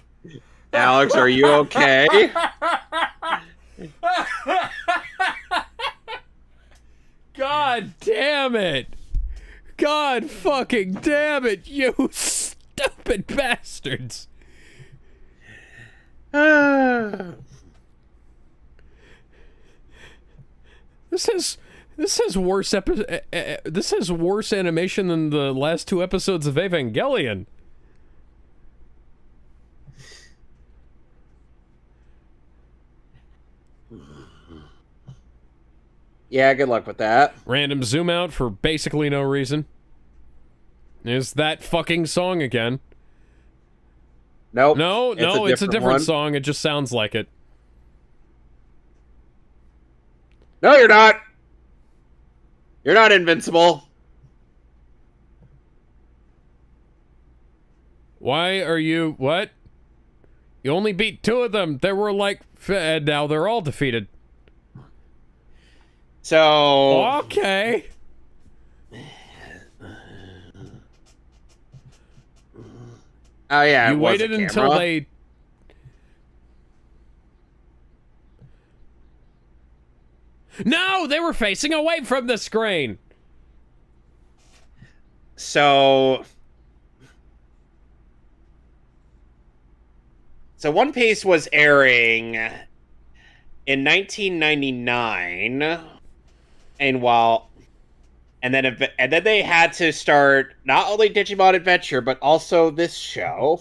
Alex, are you okay? God damn it. God fucking damn it, you stupid bastards. This has worse this has worse animation than the last 2 episodes of Evangelion. Yeah, good luck with that. Random zoom out for basically no reason. Is that fucking song again? Nope. No, it's a different one. song. It just sounds like it. No, you're not. You're not invincible. Why are you... What? You only beat 2 of them. There were like... And now they're all defeated. So... Okay. Oh, yeah, You waited until they... No! They were facing away from the screen! So One Piece was airing in 1999, and then they had to start not only Digimon Adventure but also this show.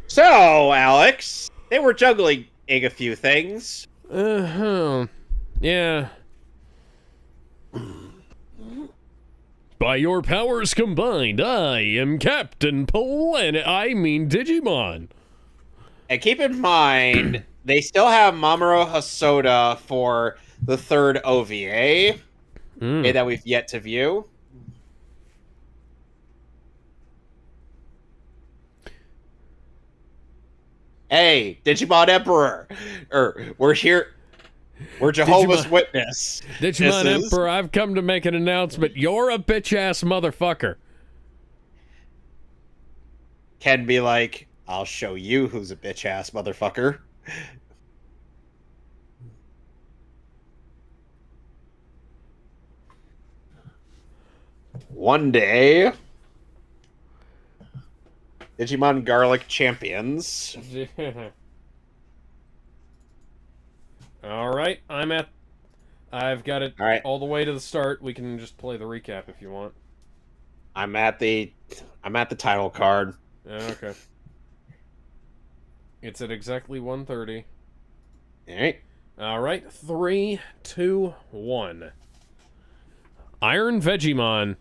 So, Alex, they were juggling a few things. Yeah. By your powers combined, I am Captain Planet. I mean Digimon. And keep in mind, they still have Mamoru Hosoda for the 3rd OVA that we've yet to view. Hey, Digimon Emperor! We're here. We're Jehovah's Witness. Digimon Emperor, I've come to make an announcement. You're a bitch-ass motherfucker. Can be like, I'll show you who's a bitch-ass motherfucker. One day, Digimon Garlic Champions. All right, I've got it all the way to the start. We can just play the recap if you want. I'm at the title card. Okay. It's at exactly 1:30. All right, 3, 2, 1. Iron Vegemon.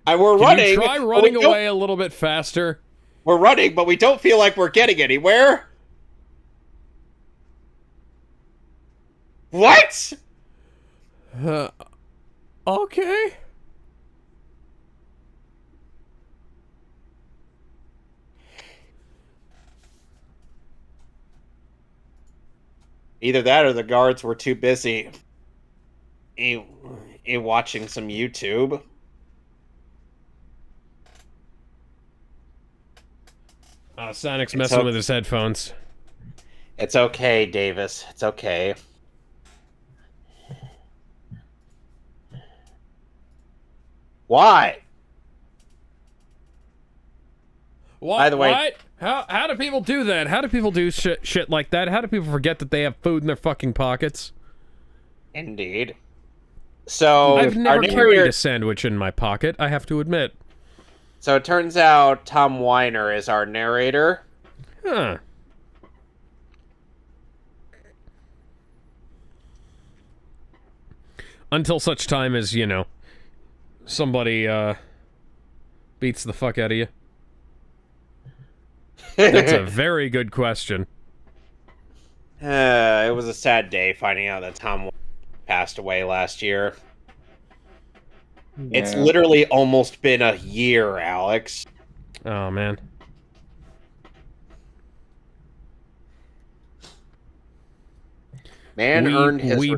We're Can running. you try running away a little bit faster? We're running, but we don't feel like we're getting anywhere. What? Okay. Either that or the guards were too busy watching some YouTube. Sonic's messing with his headphones. It's okay, Davis. It's okay. Why? What? By the way, how do people do that? How do people do shit like that? How do people forget that they have food in their fucking pockets? Indeed. So I've never carried a sandwich in my pocket, I have to admit. So it turns out Tom Weiner is our narrator. Huh. Until such time as, you know, somebody beats the fuck out of you. That's a very good question. It was a sad day finding out that Tom passed away last year. It's literally almost been a year, Alex. Oh, man. Man earned his...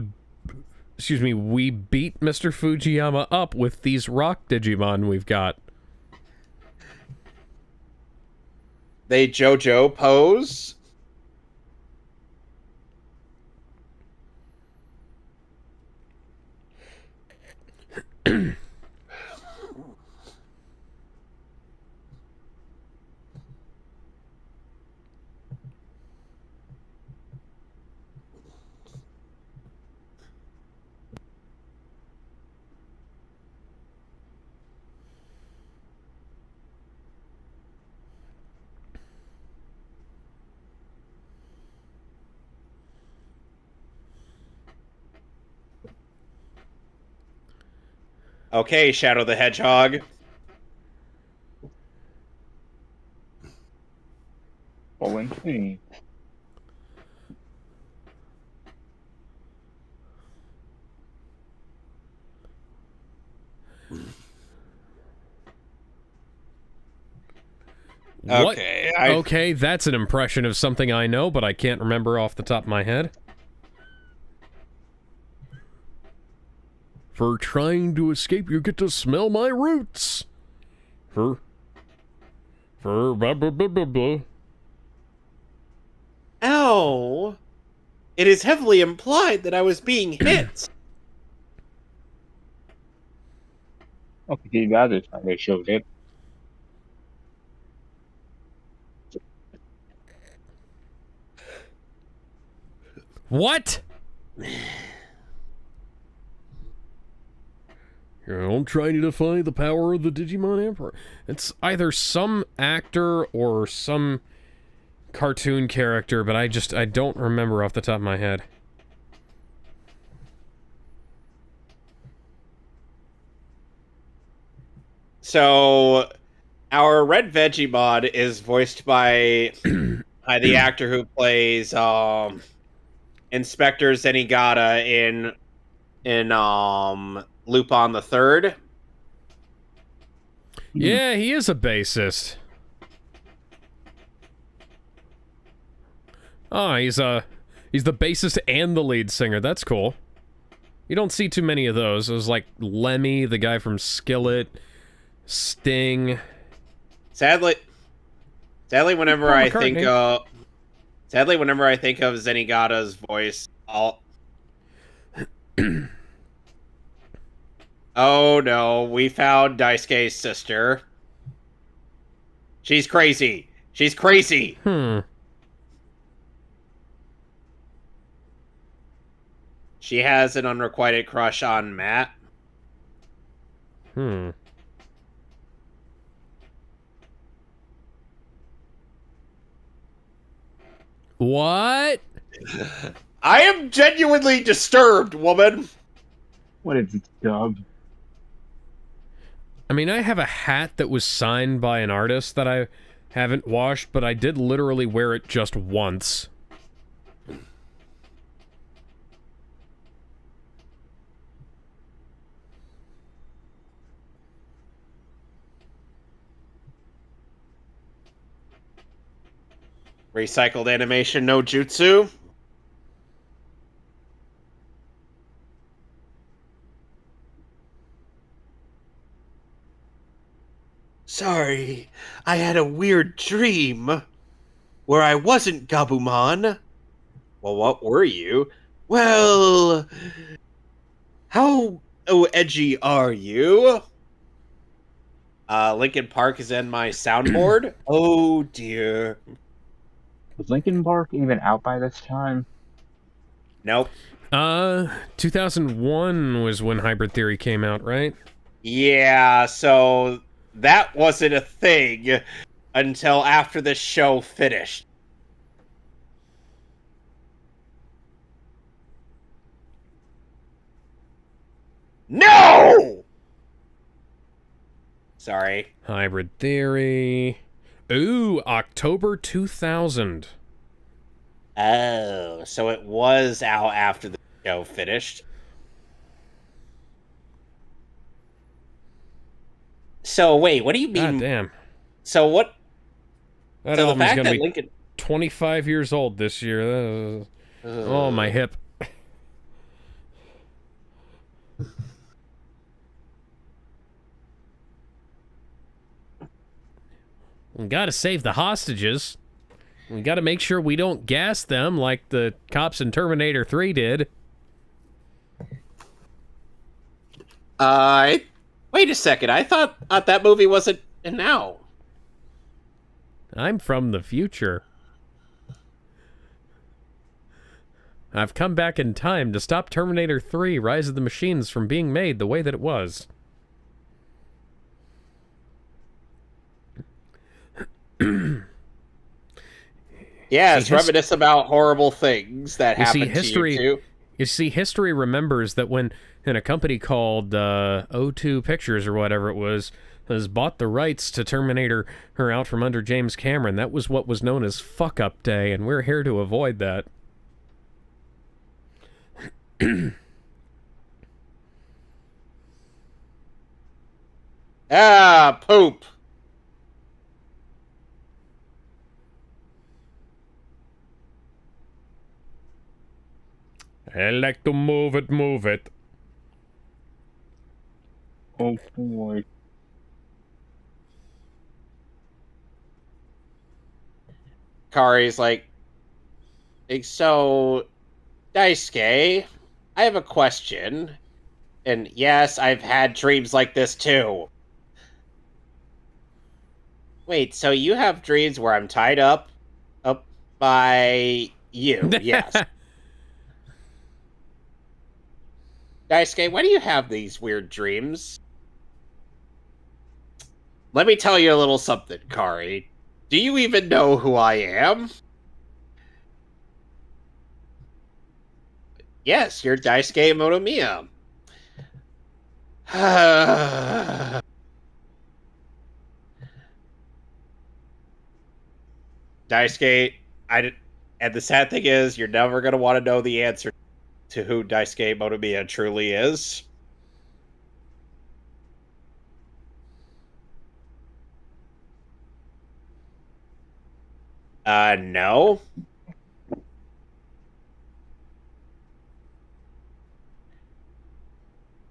Excuse me, we beat Mr. Fujiyama up with these rock Digimon we've got. They JoJo pose. Okay, Shadow the Hedgehog. What? Okay, Okay, that's an impression of something I know, but I can't remember off the top of my head. For trying to escape, you get to smell my roots. For blah, blah, blah, blah, blah. Ow! It is heavily implied that I was being hit. Okay, the other time they showed it. What? I'm trying to defy the power of the Digimon Emperor. It's either some actor or some cartoon character, but I don't remember off the top of my head. So, our red Vegemon is voiced by the actor who plays Inspector Zenigata in Lupin the Third. Yeah, he is a bassist. Oh, he's the bassist and the lead singer. That's cool. You don't see too many of those. It was like Lemmy, the guy from Skillet, Sting. Sadly, whenever I think of Zenigata's voice, oh no, we found Daisuke's sister. She's crazy. She's crazy. She has an unrequited crush on Matt. What? I am genuinely disturbed, woman. What is it, dub? I mean, I have a hat that was signed by an artist that I haven't washed, but I did literally wear it just once. Recycled animation no jutsu. Sorry, I had a weird dream where I wasn't Gabumon. Well, what were you? Well, how edgy are you? Linkin Park is in my soundboard. Oh dear. Was Linkin Park even out by this time? Nope. 2001 was when Hybrid Theory came out, right? Yeah, so that wasn't a thing until after the show finished. No! Sorry. Hybrid Theory. Ooh, October 2000. Oh, so it was out after the show finished. So wait, what do you mean? God damn. So what? That So the album's fact gonna that be Lincoln. 25 years old this year. Oh, my hip. We gotta save the hostages. We gotta make sure we don't gas them like the cops in Terminator 3 did. Wait a second. I thought that movie wasn't now. I'm from the future. I've come back in time to stop Terminator 3 Rise of the Machines from being made the way that it was. Yes, reminisce about horrible things that happened to you too. You see, history remembers that when in a company called O2 Pictures or whatever it was bought the rights to Terminator her out from under James Cameron, that was what was known as Fuck Up Day, and we're here to avoid that. Ah, poop. I like to move it, move it. Oh boy. Kari's like, so, Daisuke, I have a question. And yes, I've had dreams like this too. Wait, so you have dreams where I'm tied up by you, yes. Daisuke, why do you have these weird dreams? Let me tell you a little something, Kari. Do you even know who I am? Yes, you're Daisuke Motomiya. Daisuke, and the sad thing is, you're never going to want to know the answer to who Daisuke Motomiya truly is. No.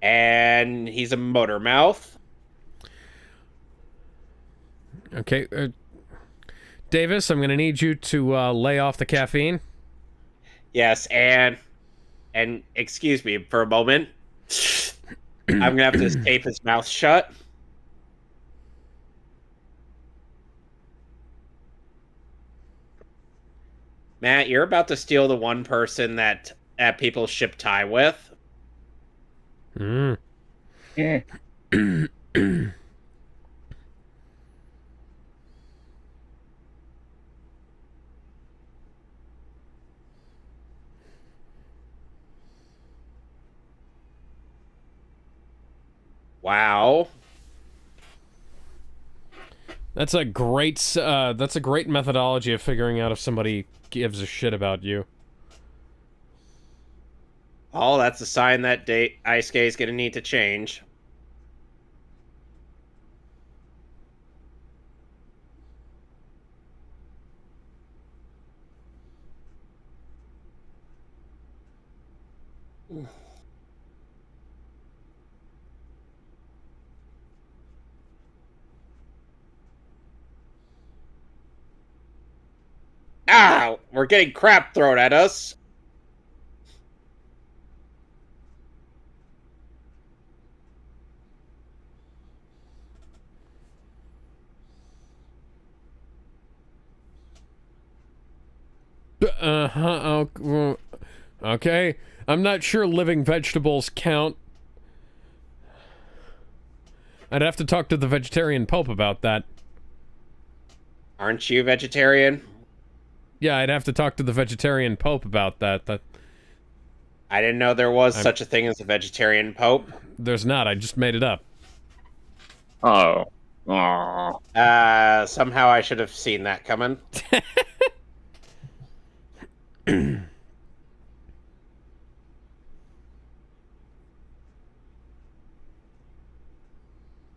And he's a motor mouth. Okay, Davis, I'm gonna need you to lay off the caffeine. Yes, and excuse me for a moment. I'm gonna have to tape his mouth shut. Matt, you're about to steal the one person that people ship tie with. Yeah. Wow. That's a great methodology of figuring out if somebody gives a shit about you. Oh, that's a sign that Daisuke is going to need to change. Ah, we're getting crap thrown at us. Okay. I'm not sure living vegetables count. I'd have to talk to the vegetarian Pope about that. Aren't you vegetarian? Yeah, I'd have to talk to the vegetarian Pope about that. I didn't know there was such a thing as a vegetarian pope. There's not. I just made it up. Oh. Aw. Somehow I should have seen that coming.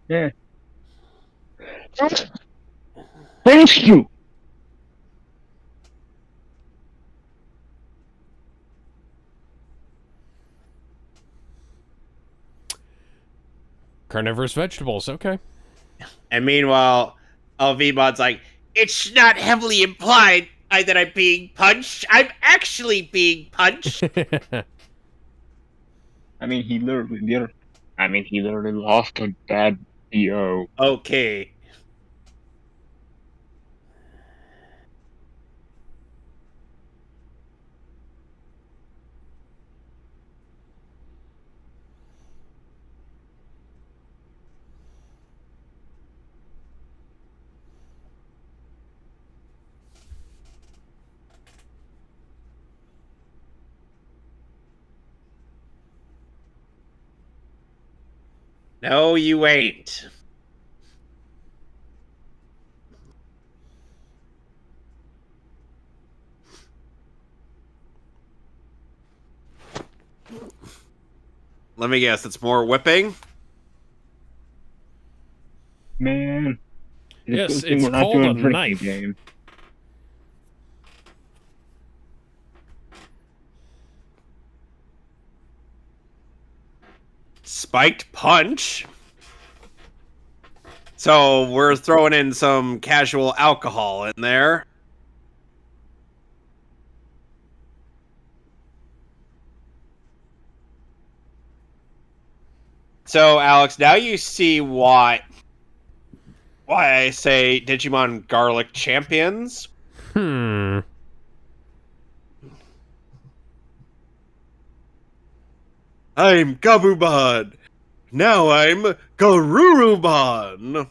Yeah. Thank you! Carnivorous vegetables, okay. And meanwhile, LVMod's like, it's not heavily implied that I'm being punched. I'm actually being punched. I mean, he literally lost a bad PO. Okay. No, you ain't. Let me guess, it's more whipping? Man. Yes, it's called a knife. Game. Spiked punch? So we're throwing in some casual alcohol in there. So, Alex, now you see why I say Digimon Garlic Champions. Hmm. I'm Gabumon. Now I'm Garurumon.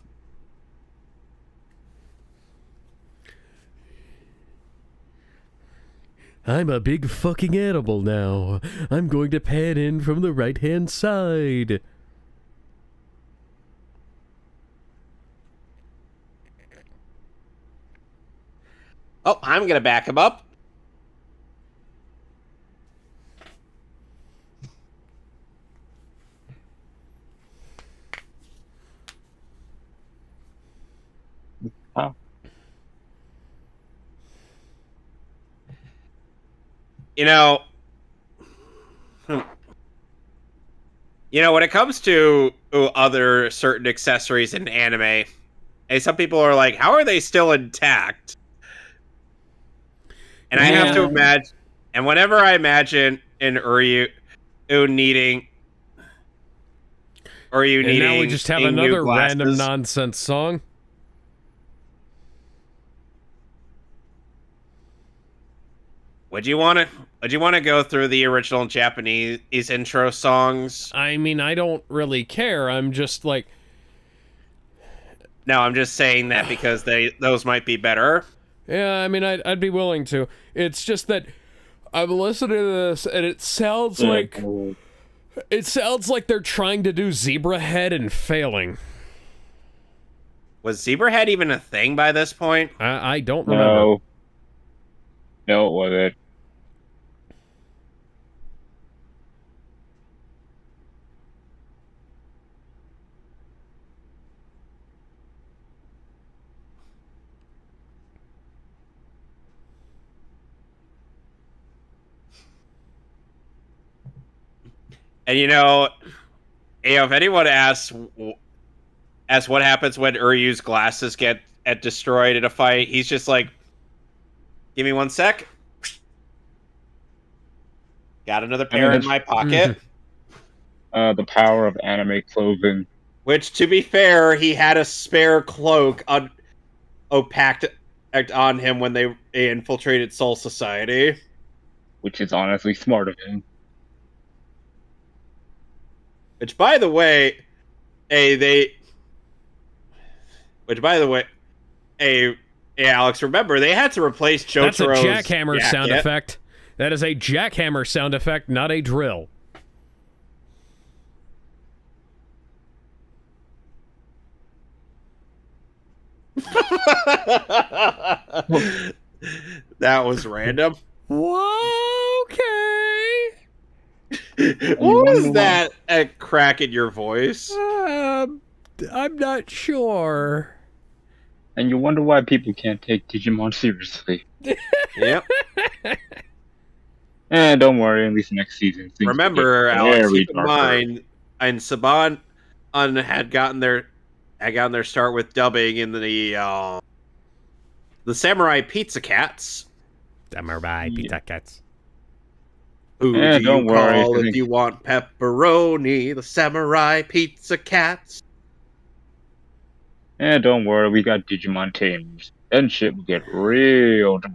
I'm a big fucking animal now. I'm going to pan in from the right-hand side. Oh, I'm gonna back him up. Oh. You know, when it comes to other certain accessories in anime, and some people are like, how are they still intact? And I have to imagine, and whenever I imagine an Uryu needing, And now we just have another random glasses, nonsense song. would you want to go through the original Japanese intro songs? I mean, I don't really care. I'm just like, No, I'm just saying that because those might be better. yeah, I mean, I'd be willing to. It's just that I'm listening to this, and it sounds like they're trying to do Zebra Head and failing. Was Zebra Head even a thing by this point? I don't remember. No, it wasn't. And if anyone asks what happens when Uryu's glasses get destroyed in a fight, he's just like, give me 1 sec. Got another pair in my pocket. The power of anime clothing. Which, to be fair, he had a spare cloak opaque on him when they infiltrated Soul Society. Which is honestly smart of him. Which, by the way, Alex, remember, they had to replace Jotaro's That's a jackhammer jacket. sound effect. That is a jackhammer sound effect, not a drill. That was random. Okay. What was that a crack in your voice? I'm not sure. And you wonder why people can't take Digimon seriously. Yep. And don't worry, at least next season things will get Remember, Alex, very keep in darker. mind, and Saban had gotten their start with dubbing in the Samurai Pizza Cats. Samurai Pizza Cats. Who Yeah, do you don't worry, call I if think- you want pepperoni? The Samurai Pizza Cats. And don't worry, we got Digimon Tamers. Then shit will get real dark.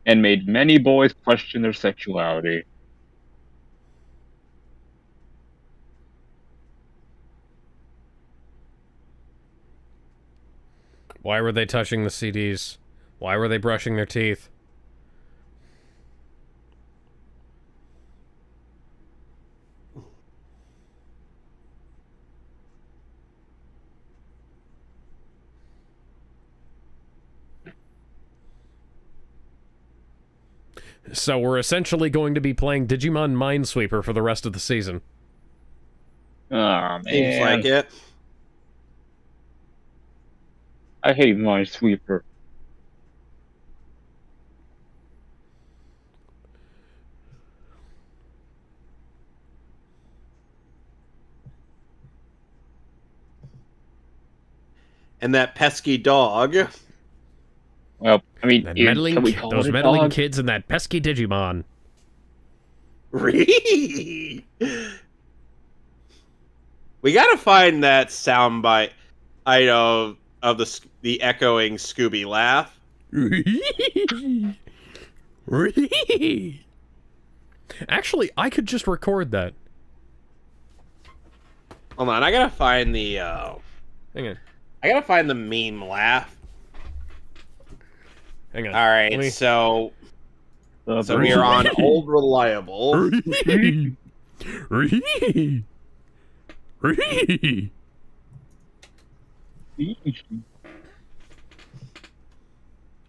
And made many boys question their sexuality. Why were they touching the CDs? Why were they brushing their teeth? So we're essentially going to be playing Digimon Minesweeper for the rest of the season. Oh man, Seems like it. I hate Minesweeper. And that pesky dog. Well, I mean, That can we call those it a meddling dog? kids and that pesky Digimon. We gotta find that soundbite. I know of the echoing Scooby laugh. Actually, I could just record that. Hold on, I gotta find the Hang on. I gotta find the meme laugh. Hang on. All right, Let me- so we are on Old Reliable.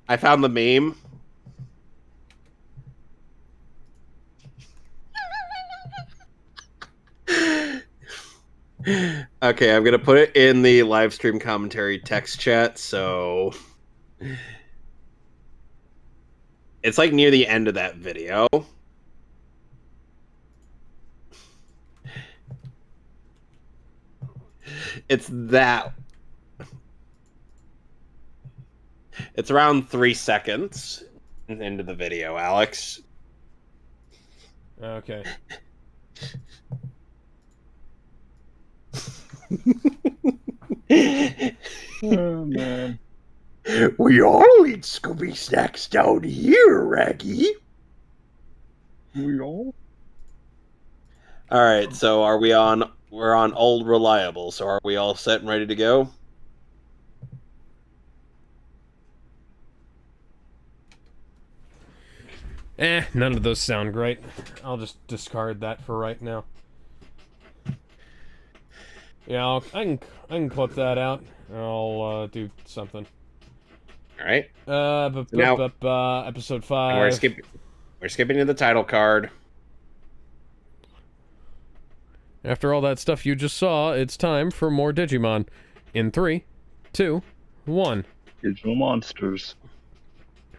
I found the meme. Okay, I'm gonna put it in the live stream commentary text chat, so it's like near the end of that video. It's that. It's around 3 seconds into the video, Alex. Okay. Oh man. We all eat Scooby snacks down here, Raggy. We all? All right, so we're on Old Reliable, so are we all set and ready to go? None of those sound great. I'll just discard that for right now. Yeah, I can clip that out. I'll do something. All right. Episode 5. We're skipping to the title card. After all that stuff you just saw, it's time for more Digimon. In 3, 2, 1. Digital monsters.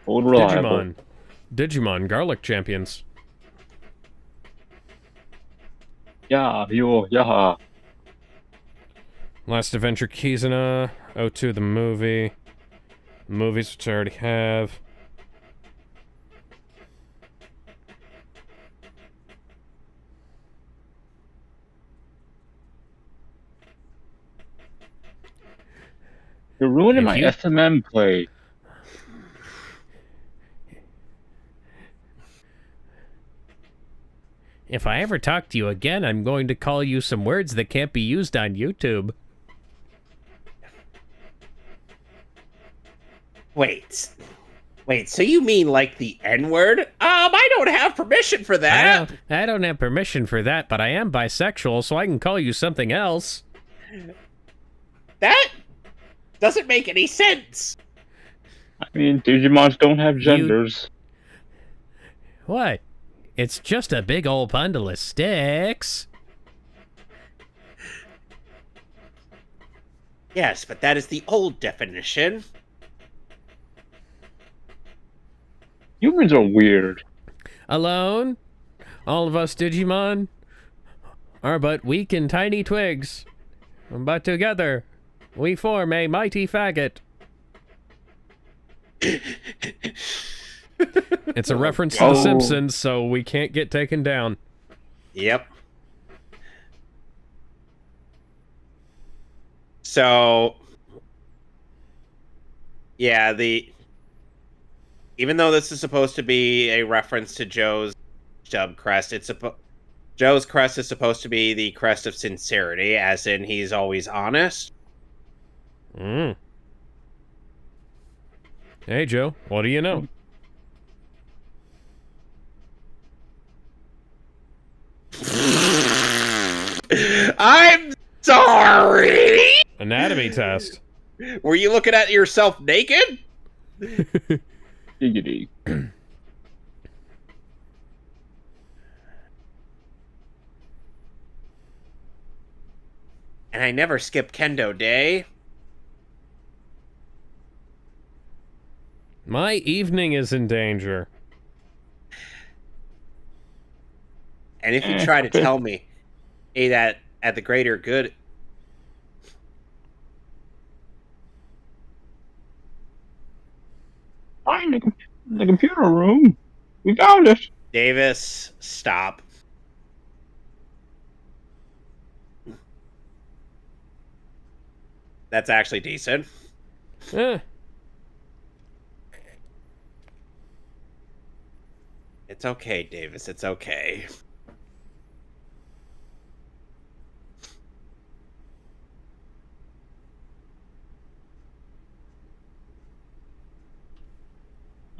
Old reliable. Digimon Garlic Champions. Yeah, yeah. Last Adventure Kizuna. 02 the movie. Movies which I already have. You're ruining my you- SMM play. If I ever talk to you again, I'm going to call you some words that can't be used on YouTube. Wait, so you mean like the N-word? I don't have permission for that. I don't have permission for that, but I am bisexual, so I can call you something else. That doesn't make any sense. I mean, Digimons don't have genders. What? It's just a big old bundle of sticks. Yes, but that is the old definition. Humans are weird. Alone, all of us Digimon are but weak and tiny twigs, but together we form a mighty faggot. It's a reference to The Simpsons, so we can't get taken down. Yep. So, yeah, even though this is supposed to be a reference to Joe's dub crest, Joe's crest is supposed to be the crest of sincerity, as in he's always honest. Hey, Joe, what do you know? I'm sorry! Anatomy test. Were you looking at yourself naked? Giggity. And I never skip kendo day. My evening is in danger. And if you try to tell me, hey, that at the greater good... Find the computer room. We found it. Davis, stop. That's actually decent. It's okay, Davis. It's okay.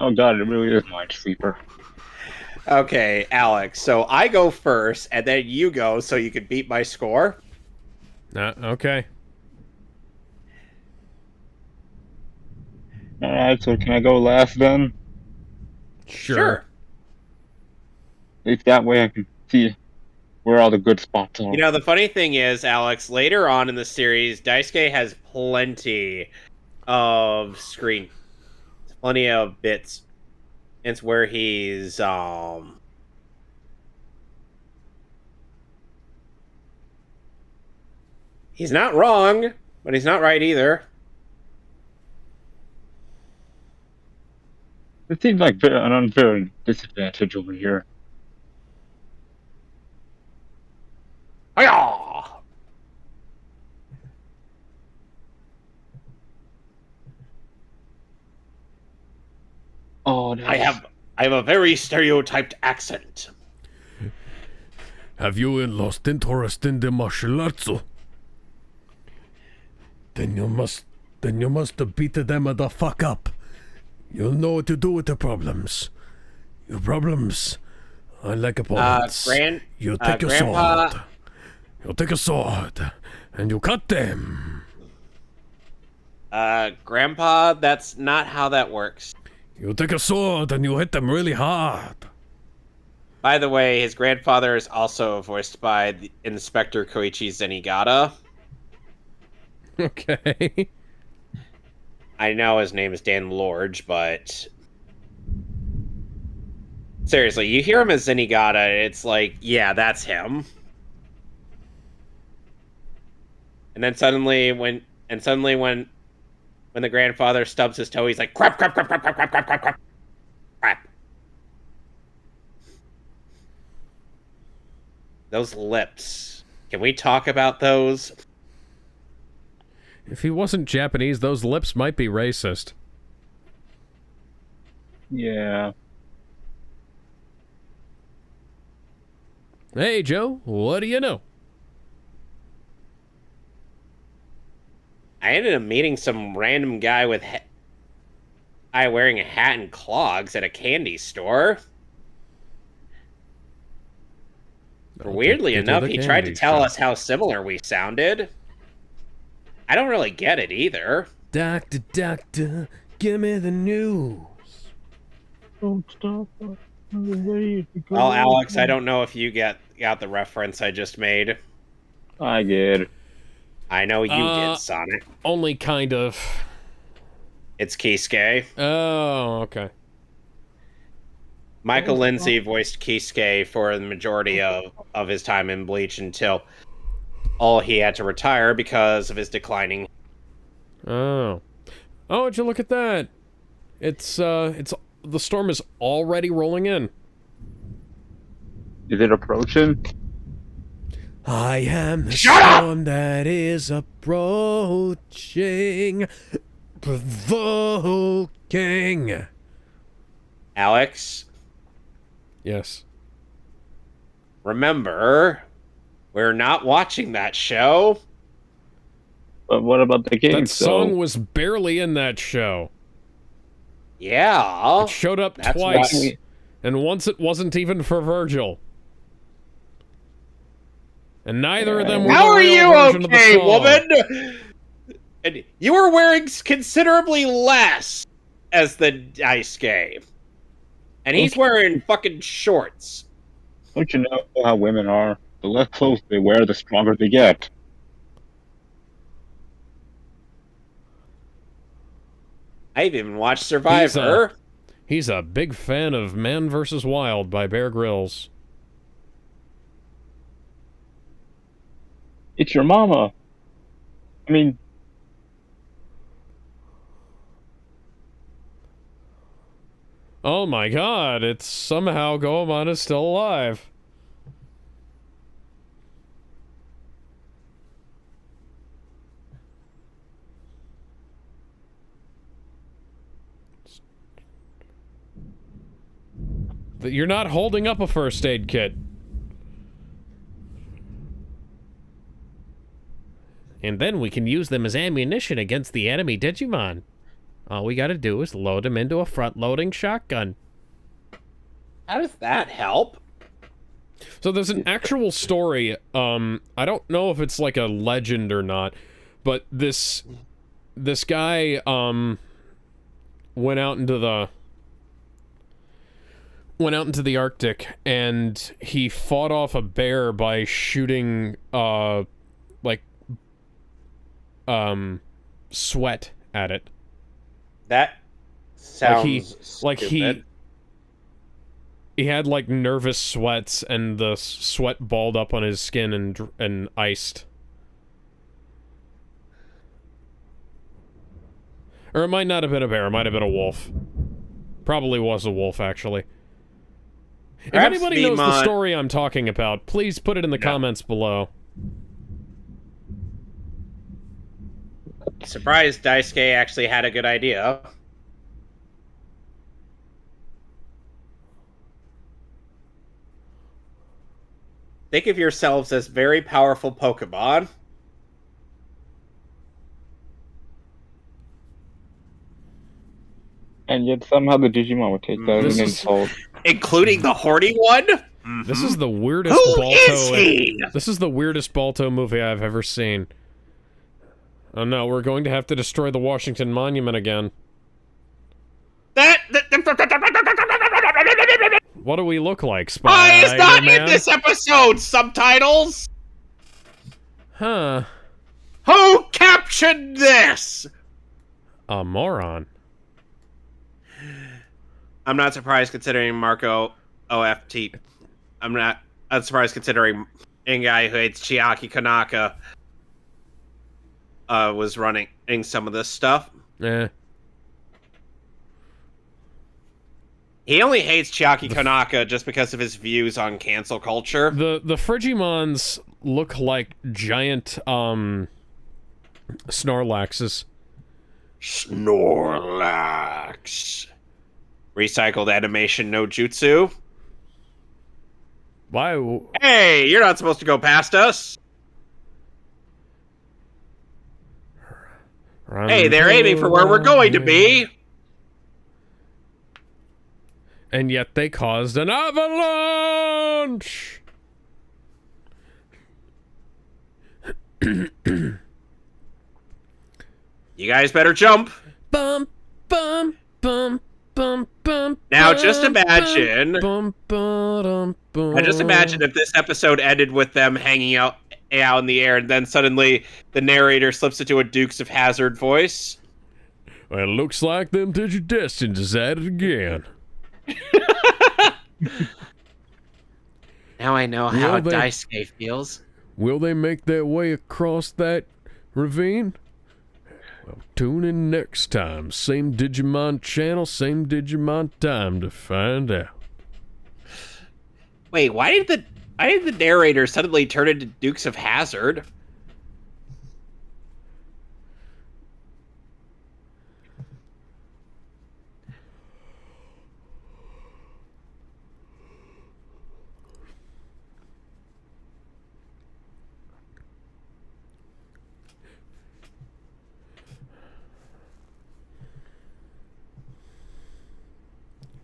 Oh god, it really is Minesweeper. Okay, Alex. So I go first, and then you go, so you can beat my score. Okay. Alright, so can I go last then? Sure. At least that way I can see where all the good spots are. You know, the funny thing is, Alex, later on in the series, Daisuke has plenty of screen. Plenty of bits. It's where he's, he's not wrong, but he's not right either. It seems like an unfair disadvantage over here. Hi-yah! Oh, I have a very stereotyped accent. Have you lost interest in the martial arts? Then you must beat them the fuck up. You'll know what to do with the problems. Your problems are like opponents. You take your sword. You take a sword and you cut them. Grandpa, that's not how that works. You take a sword and you hit them really hard. By the way, his grandfather is also voiced by Inspector Koichi Zenigata. Okay. I know his name is Dan Lorge, but seriously, you hear him as Zenigata, it's like, yeah, that's him. And then suddenly when the grandfather stubs his toe, he's like, crap, crap, crap, crap, crap, crap, crap, crap, crap, crap. Those lips. Can we talk about those? If he wasn't Japanese, those lips might be racist. Yeah. Hey, Joe, what do you know? I ended up meeting some random guy wearing a hat and clogs at a candy store. Weirdly enough, he tried to tell us how similar we sounded. I don't really get it either. Doctor, doctor, give me the news. Don't stop. Well, Alex, I don't know if you got the reference I just made. I get it. I know you did, Sonic. Only kind of. It's Kisuke. Oh, okay. Michael Lindsay voiced Kisuke for the majority of his time in Bleach until he had to retire because of his declining. Oh. Oh, would you look at that? It's the storm is already rolling in. Is it approaching? I am the storm that is approaching, provoking. Alex, Yes. remember, we're not watching that show. But what about the game? That song was barely in that show. Yeah. It showed up That's twice, right. and once it wasn't even for Virgil. And neither of them were How the are real you version of the okay, song. woman? And you were wearing considerably less as the Dice Game. And he's wearing fucking shorts. Don't you know how women are? The less clothes they wear, the stronger they get. I've even watched Survivor. He's a big fan of Man vs. Wild by Bear Grylls. It's your mama. I mean, Oh my god, it's somehow Goemon is still alive. You're not holding up a first aid kit. And then we can use them as ammunition against the enemy Digimon. All we gotta do is load them into a front-loading shotgun. How does that help? So there's an actual story, I don't know if it's like a legend or not, but this guy, went out into the Arctic, and he fought off a bear by shooting, sweat at it. That sounds stupid. He had like nervous sweats, and the sweat balled up on his skin and iced. Or it might not have been a bear, it might have been a wolf. Probably was a wolf, actually. If anybody knows the story I'm talking about, please put it in the comments below. Surprised Daisuke actually had a good idea. Think of yourselves as very powerful Pokemon. and yet somehow the Digimon would take that as an insult. Including the horny one? This is the weirdest This is the weirdest Balto movie I've ever seen. Oh no, we're going to have to destroy the Washington Monument again. What do we look like, Spider-Man? It's not in this episode, subtitles! Huh. Who captioned this? A moron. I'm not surprised considering Marco OFT. I'm not surprised considering a guy who hates Chiaki Kanaka was running some of this stuff. Eh. He only hates Chiaki Kanaka just because of his views on cancel culture. The Frigimons look like giant Snorlaxes. Snorlax. Recycled animation no jutsu. Why? Hey, you're not supposed to go past us. Hey, they're aiming for where we're going to be. And yet they caused an avalanche! You guys better jump. Bum, bum, bum, bum, bum. Now, just imagine. Bum, bum, bum, I just imagine if this episode ended with them hanging out out in the air, and then suddenly the narrator slips into a Dukes of Hazzard voice. Well, it looks like them Digidestins is at it again. Now I know how Daisuke feels. Will they make their way across that ravine? Well, tune in next time. Same Digimon channel, same Digimon time to find out. Wait, why did the narrator suddenly turn into Dukes of Hazzard?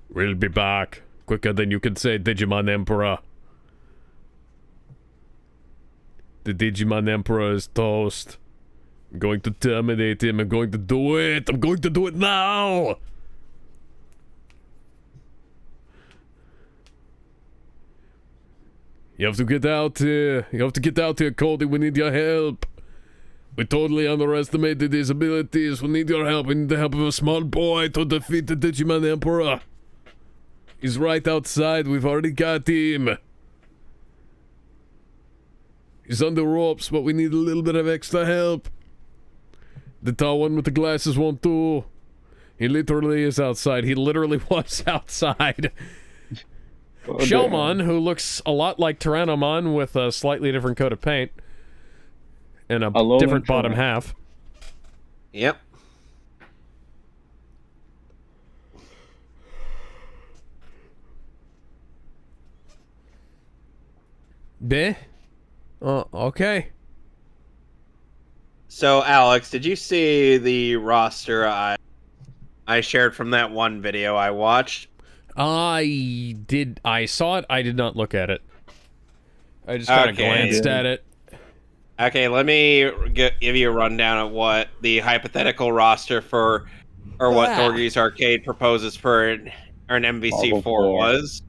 We'll be back quicker than you can say Digimon Emperor. The Digimon Emperor is toast. I'm going to terminate him. I'm going to do it. I'm going to do it now. You have to get out here. You have to get out here, Cody. We need your help. We totally underestimated his abilities. We need your help. We need the help of a small boy to defeat the Digimon Emperor. He's right outside. We've already got him. He's on the ropes, but we need a little bit of extra help. The tall one with the glasses won't do. He literally is outside. He literally was outside. Shellmon, who looks a lot like Tyrannomon with a slightly different coat of paint and a different bottom half. Yep. Beh? Okay. So, Alex, did you see the roster I shared from that one video I watched? I did. I saw it. I did not look at it. I just kind of glanced at it. Okay, let me give you a rundown of what the hypothetical roster for, or what Thorgy's Arcade proposes for an MVC4 was.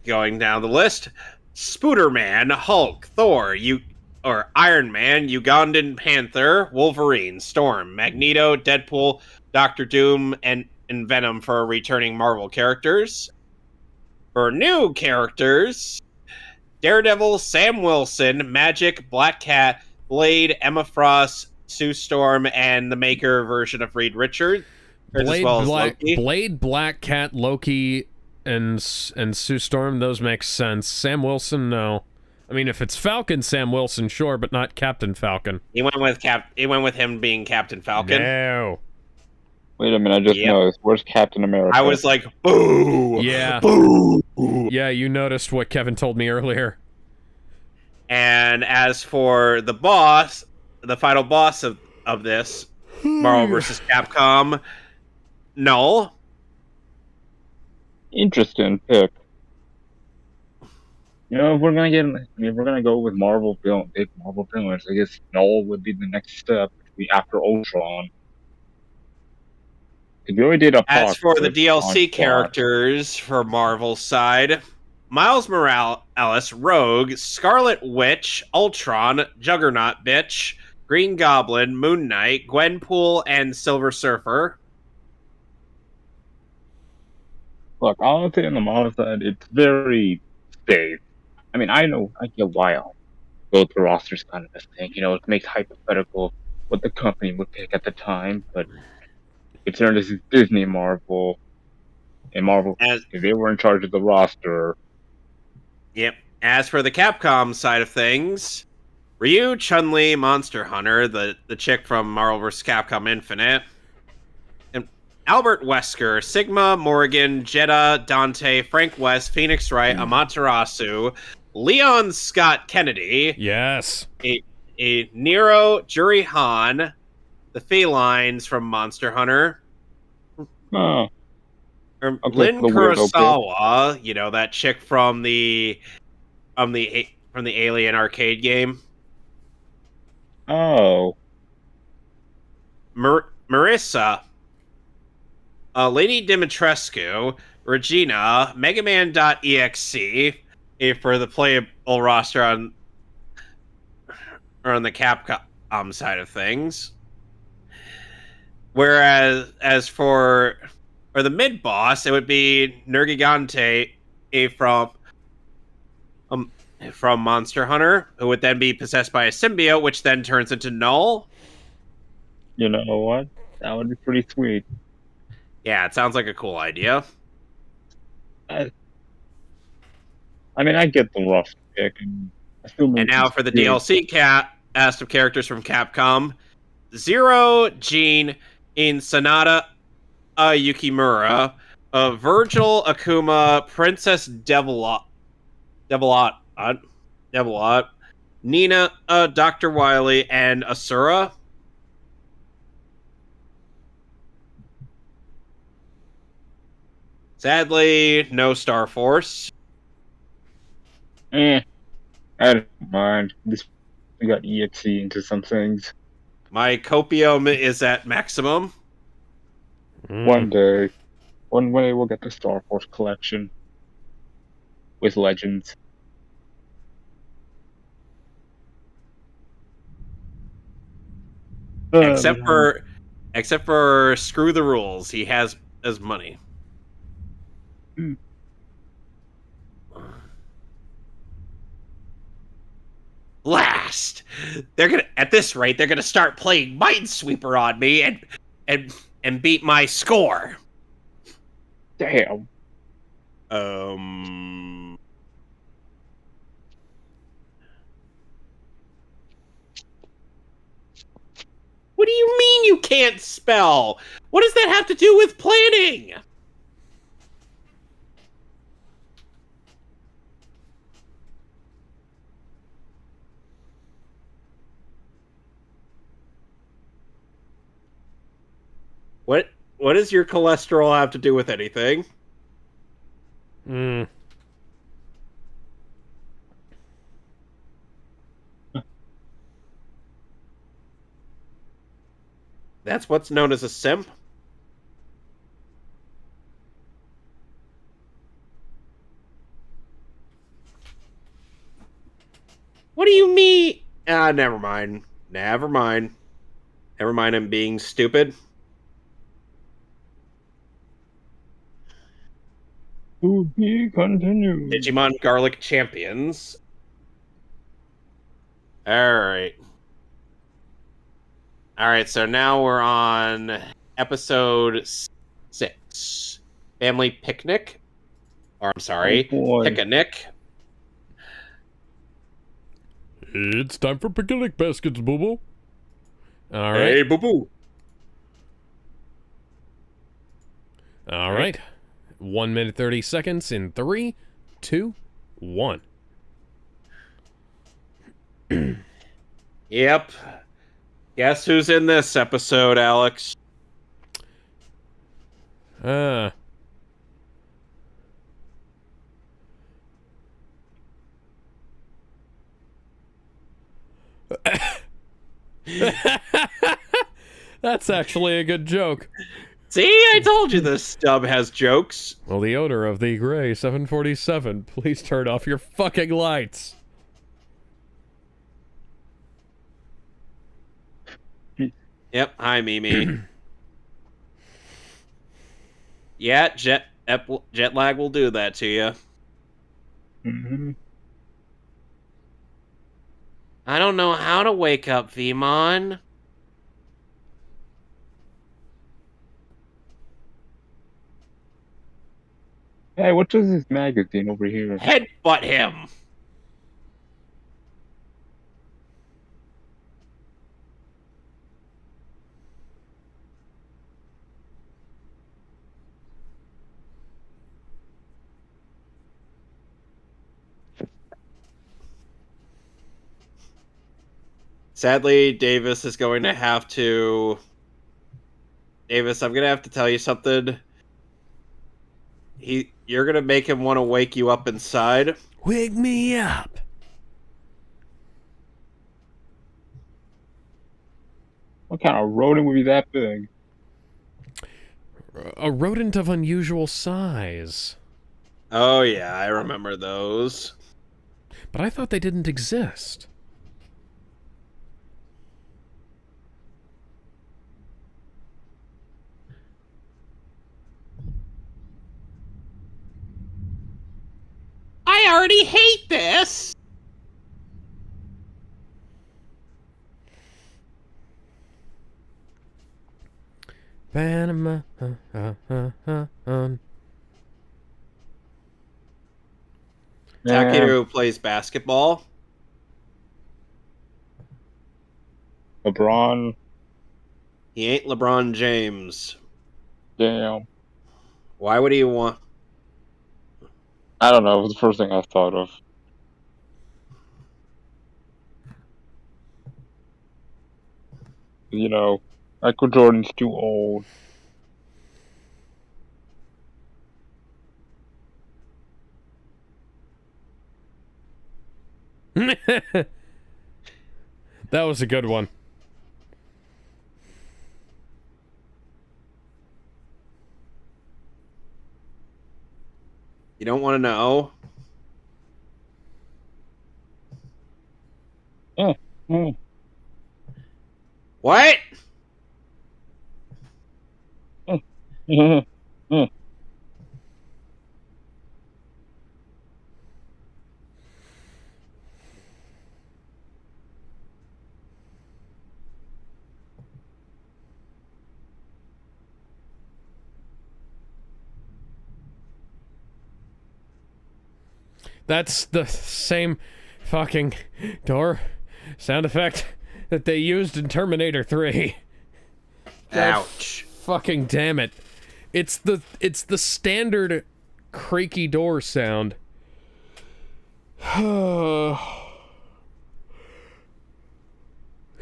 Going down the list, Spooderman, Hulk, Thor, Iron Man, Ugandan Panther, Wolverine, Storm, Magneto, Deadpool, Doctor Doom, and Venom for returning Marvel characters. For new characters, Daredevil, Sam Wilson, Magic, Black Cat, Blade, Emma Frost, Sue Storm, and the Maker version of Reed Richards, as well as Loki. Blade, Black Cat, Loki, and Sue Storm, those make sense. Sam Wilson, no. I mean, if it's Falcon Sam Wilson, sure, but not Captain Falcon. He went with him being Captain Falcon. No. Wait a minute, I just noticed. Where's Captain America? I was like, boo! Yeah. Boo! Yeah, you noticed what Kevin told me earlier. And as for the boss, the final boss of this, Marvel vs. Capcom, Null. Interesting pick. You know, if we're gonna go with big Marvel villains, I guess Null would be the next step after Ultron. We already did As for the DLC characters for Marvel's side, Miles Morales, Rogue, Scarlet Witch, Ultron, Juggernaut Bitch, Green Goblin, Moon Knight, Gwenpool, and Silver Surfer. Look, honestly, on the Marvel side, it's very safe. I mean, I get why go through rosters kind of a thing. You know, it makes hypothetical what the company would pick at the time, but considering this is Disney Marvel, and Marvel, if they were in charge of the roster. Yep. As for the Capcom side of things, Ryu, Chun-Li, Monster Hunter, the chick from Marvel vs. Capcom Infinite, and Albert Wesker, Sigma, Morrigan, Jeddah, Dante, Frank West, Phoenix Wright, Amaterasu, Leon Scott Kennedy. Yes. A Nero, Juri Han, the felines from Monster Hunter. Oh. Lynn Kurosawa, you know, that chick from the Alien arcade game. Oh. Marissa, Lady Dimitrescu, Regina, Megaman.exe, for the playable roster on the Capcom side of things. Whereas as for the mid boss, it would be Nergigante from Monster Hunter, who would then be possessed by a symbiote, which then turns into Null. You know what? That would be pretty sweet. Yeah, it sounds like a cool idea. I mean, I get the rough pick. And now for the DLC cast of characters from Capcom: Zero, Gene, Sonata, Yukimura, Virgil, Akuma, Princess Devilot, Nina, Dr. Wily, and Asura. Sadly, no Star Force. I don't mind. We got EXE into some things. My copium is at maximum. One day we'll get the Star Force collection with Legends. Except for screw the rules, he has money. Last, at this rate they're gonna start playing Minesweeper on me and beat my score. Damn. What do you mean you can't spell? What does that have to do with planning? What does your cholesterol have to do with anything? That's what's known as a simp? What do you mean? Never mind. Never mind, I'm being stupid. To be continued. Digimon Garlic Champions. Alright, so now we're on episode 6. Family Picnic. Or, I'm sorry, Pick-a-Nick. It's time for picnic baskets, boo-boo. All right. Hey, boo-boo. All right. 1 minute 30 seconds in 3, 2, 1. Yep. Guess who's in this episode, Alex? That's actually a good joke. See, I told you this stub has jokes. Well, the owner of the gray 747, please turn off your fucking lights. Yep, hi, Mimi. Yeah, jet lag will do that to you. Mm-hmm. I don't know how to wake up, Vmon. Hey, what is this magazine over here? Headbutt him! Sadly, Davis is going to have to... Davis, I'm going to have to tell you something. You're going to make him want to wake you up inside. Wake me up. What kind of rodent would be that big? A rodent of unusual size. Oh, yeah, I remember those. But I thought they didn't exist. I already hate this! Panama. Takeru plays basketball. LeBron. He ain't LeBron James. Damn. Why would he want... I don't know. It was the first thing I thought of. You know, Michael Jordan's too old. That was a good one. You don't want to know? What? That's the same fucking door sound effect that they used in Terminator 3. Ouch. Fucking damn it. It's the standard creaky door sound.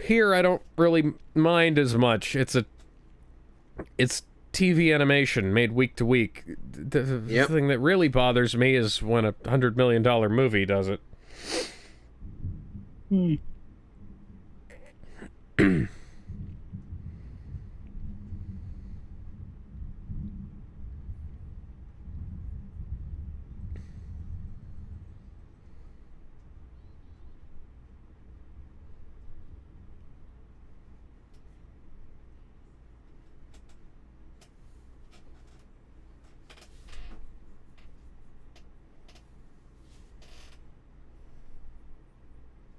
Here I don't really mind as much. It's TV animation made week to week. The thing that really bothers me is when a $100 million movie does it.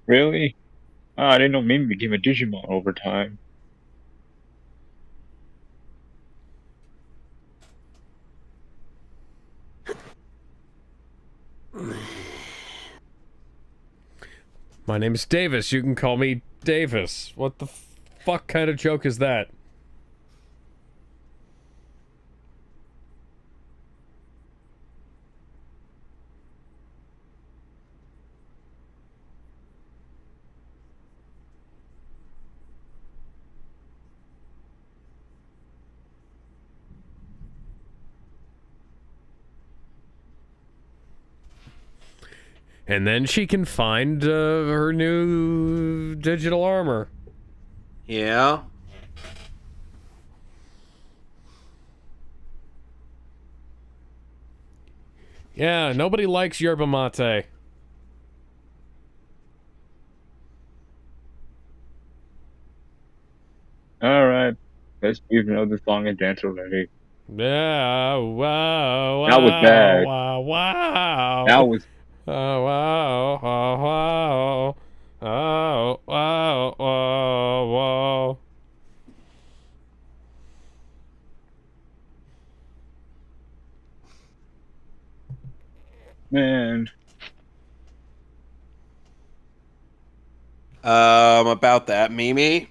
Really? Oh, I didn't know Mimi became a Digimon over time. My name is Davis. You can call me Davis. What the fuck kind of joke is that? And then she can find her new digital armor. Yeah. Yeah, nobody likes yerba mate. Alright. Let's even know the song and dance already. Yeah, wow, wow, That was bad. wow, wow. That was... Oh, wow, oh, wow. Oh, wow, wow, wow. Man. About that, Mimi.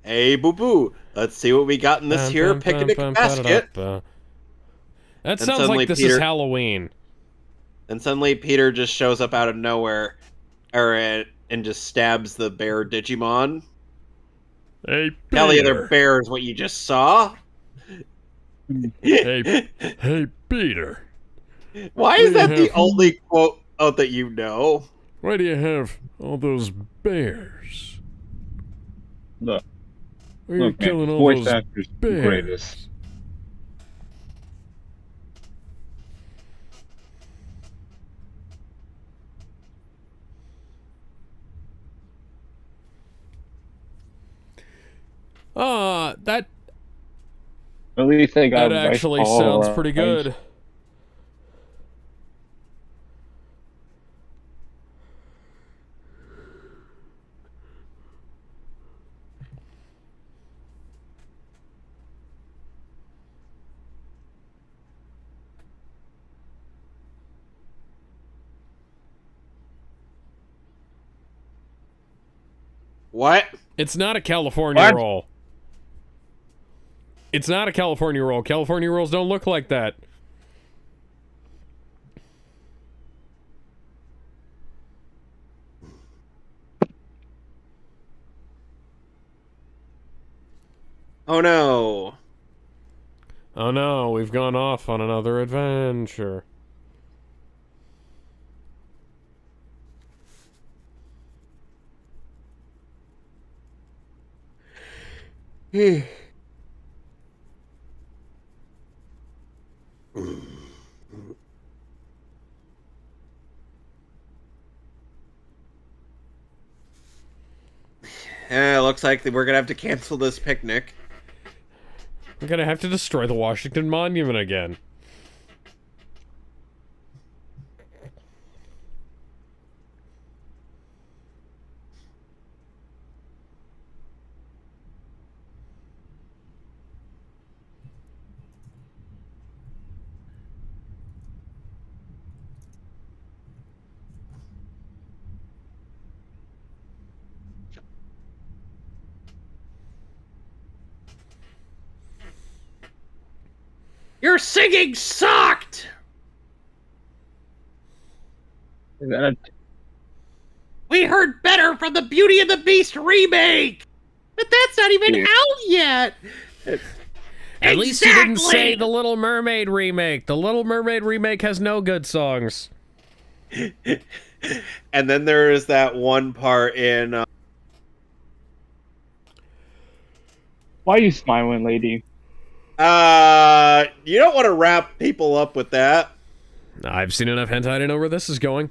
Hey, boo-boo, let's see what we got in this here picnic basket. That sounds like this is Halloween. And suddenly Peter just shows up out of nowhere and just stabs the bear Digimon. Hey, Tell the other bears what you just saw. Hey, Peter. Why is that the only quote that you know? Why do you have all those bears? Look, Why are you man, killing all voice those actor's the bears? greatest. That At least they got actually sounds pretty good. What? It's not a California roll. It's not a California roll. California rolls don't look like that. Oh no. Oh no, we've gone off on another adventure. Looks like we're gonna have to cancel this picnic. We're gonna have to destroy the Washington Monument again. Your singing sucked! Is that a We heard better from the Beauty and the Beast remake! But that's not even out yet! At least you didn't say the Little Mermaid remake. The Little Mermaid remake has no good songs. And then there is that one part in... Why are you smiling, lady? you don't want to wrap people up with that. I've seen enough hentai to know where this is going.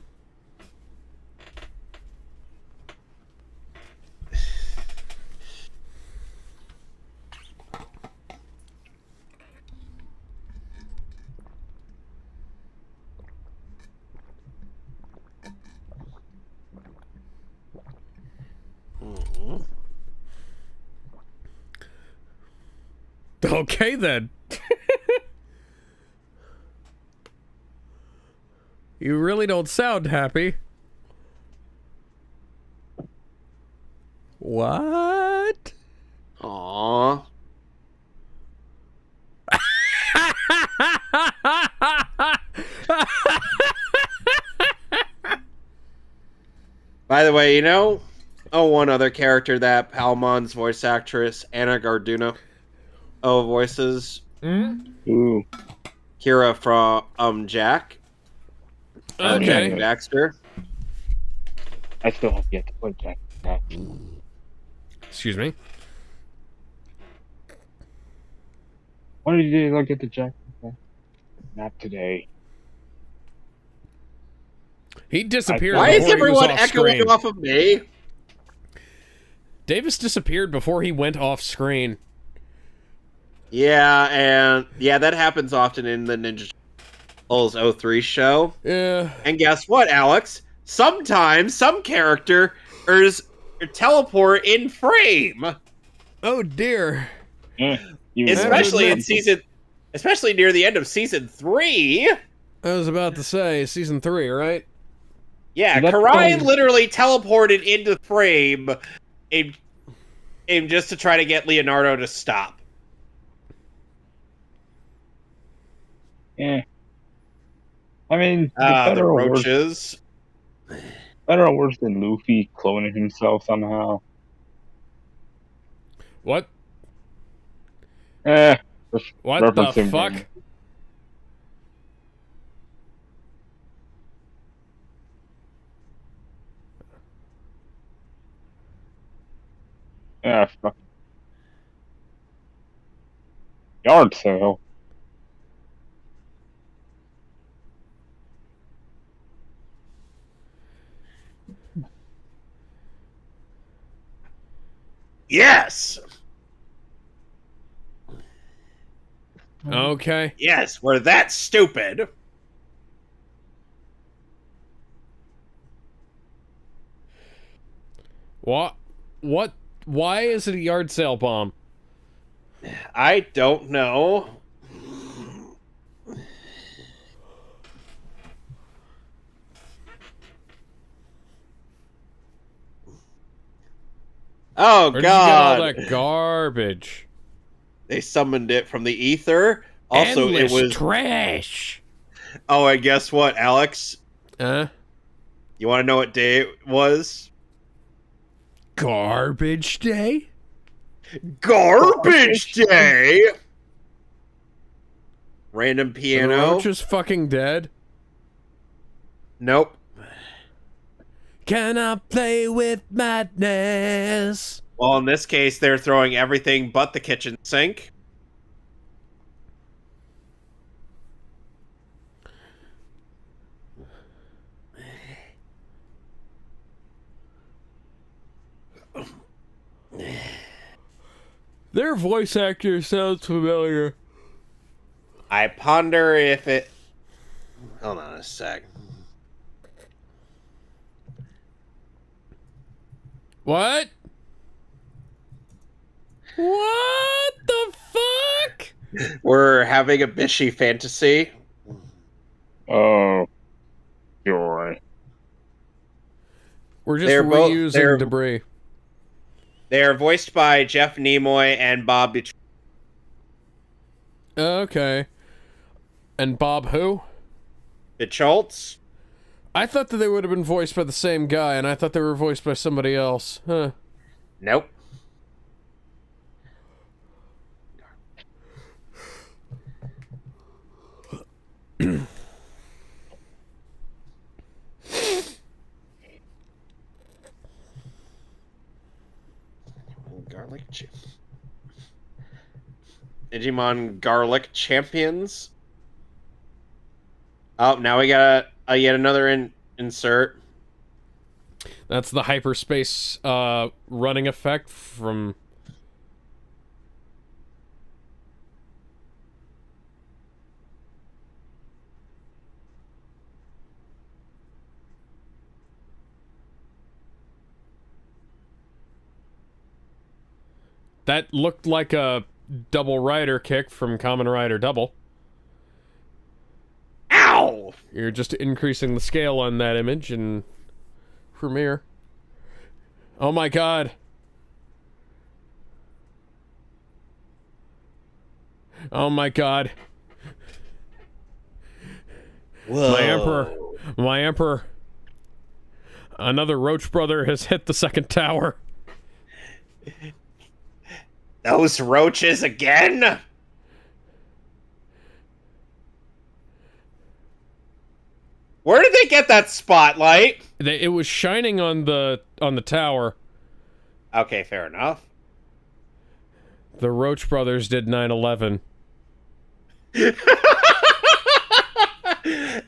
Okay, then. You really don't sound happy. What? Aww. By the way, one other character that Palmon's voice actress, Anna Garduno, voices Ooh. Kira from Jack. Okay. Jack Baxter. I still have yet to play Jack. Excuse me. Why did you look at the Jack? Not today. He disappeared. Why is before he was everyone off echoing screen. off of me? Davis disappeared before he went off screen. Yeah, that happens often in the Ninja Turtles 03 show. Yeah. And guess what, Alex? Sometimes some characters teleport in frame. Oh dear. Especially near the end of season 3. I was about to say season 3, right? Yeah, Karai literally teleported into frame and just to try to get Leonardo to stop. Yeah. I mean, The roaches. Better or worse than Luffy cloning himself somehow. What? Just What the referencing fuck? him. Yeah, fucking yard sale. Yes. Okay. Yes, we're that stupid. What? What? Why is it a yard sale bomb? I don't know. Oh, Where did you get all God. that garbage? They summoned it from the ether. Also, Endless it was... trash. Oh, and guess what, Alex? Huh? You want to know what day it was? Garbage day? Garbage Day! Random The piano. roach is fucking dead. Nope. Can I play with madness? Well, in this case, they're throwing everything but the kitchen sink. Their voice actor sounds familiar. I ponder if it... Hold on a sec. What? What the fuck? We're having a Bishy fantasy. Oh, joy. We're just They're both- reusing they're- debris. They are voiced by Jeff Nimoy and Bob Detroit. Okay. And Bob who? Schultz. I thought that they would have been voiced by the same guy, and I thought they were voiced by somebody else. Huh. Nope. Garlic Digimon Garlic Champions. Oh, now we got yet another insert. That's the hyperspace running effect from... That looked like a double rider kick from Kamen Rider Double. Ow! You're just increasing the scale on that image in Premiere. Oh my god. Oh my god. Whoa. My emperor. Another Roach brother has hit the second tower. Those roaches again? Where did they get that spotlight? It was shining on the tower. Okay, fair enough. The Roach brothers did 9/11.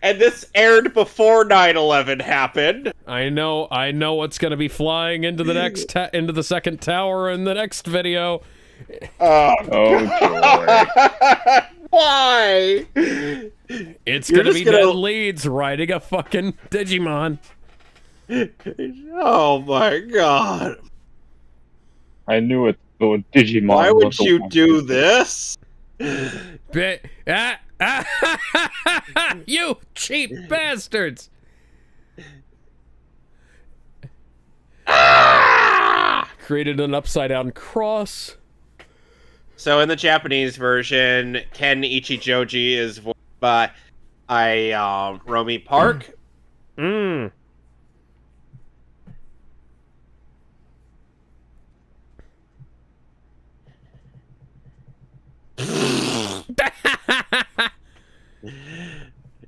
And this aired before 9/11 happened. I know what's gonna be flying into the next into the second tower in the next video. Oh, joy. Why? It's You're gonna just be gonna- Ned Leeds riding a fucking Digimon. Oh my god. I knew it. The Digimon. Why would was the you one. do this? You cheap bastards! Created an upside down cross. So in the Japanese version, Ken Ichijoji is voiced by Romy Park. Mmm.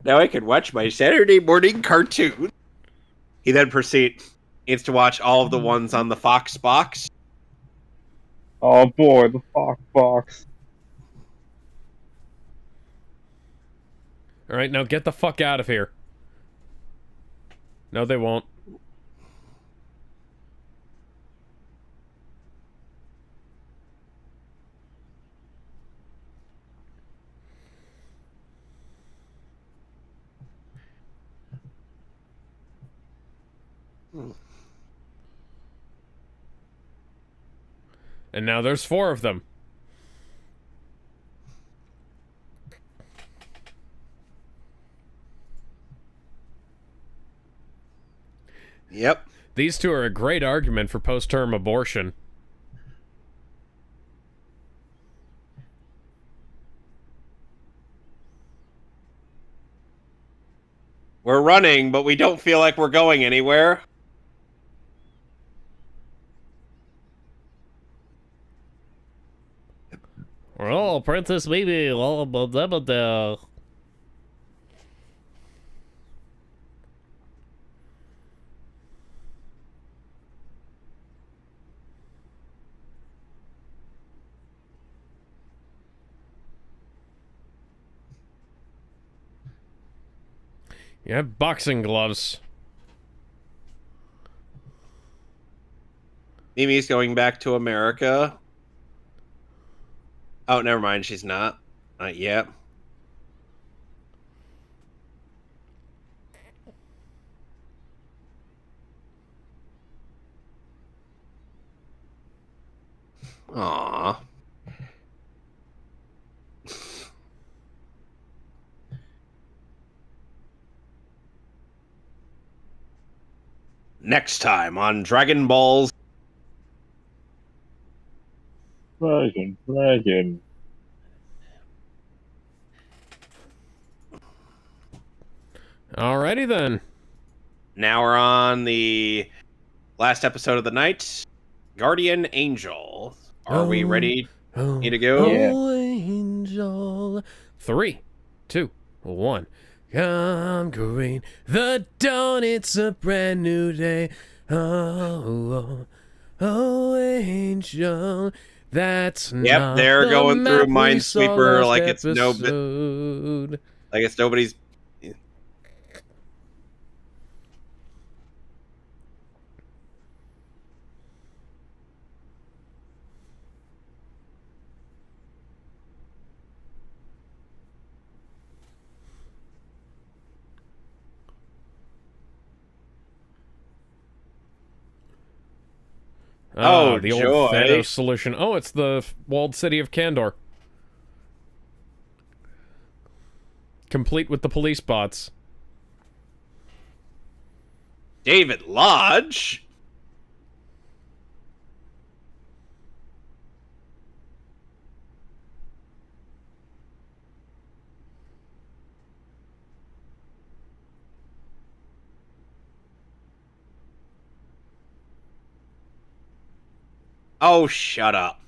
Now I can watch my Saturday morning cartoon. He then proceeds to watch all of the ones on the Fox box. Oh boy, the Fox box. All right, now get the fuck out of here. No, they won't. And now there's 4 of them. Yep. These 2 are a great argument for post-term abortion. We're running, but we don't feel like we're going anywhere. Oh, Princess Baby, blah, blah, blah, blah, blah. You have boxing gloves. Mimi's going back to America. Oh, never mind. She's not. Not yet. Aww. Next time on Dragon Balls. Dragon. Alrighty then. Now we're on the last episode of the night, Guardian Angel. Are we ready? Need to go? Oh, angel. 3, 2, 1. Conquering the dawn, it's a brand new day. Oh, angel. That's Yep, they're going through Minesweeper like it's like it's nobody's. Oh, the joy. old Thanos solution. Oh, it's the walled city of Kandor. Complete with the police bots. David Lodge? Oh, shut up.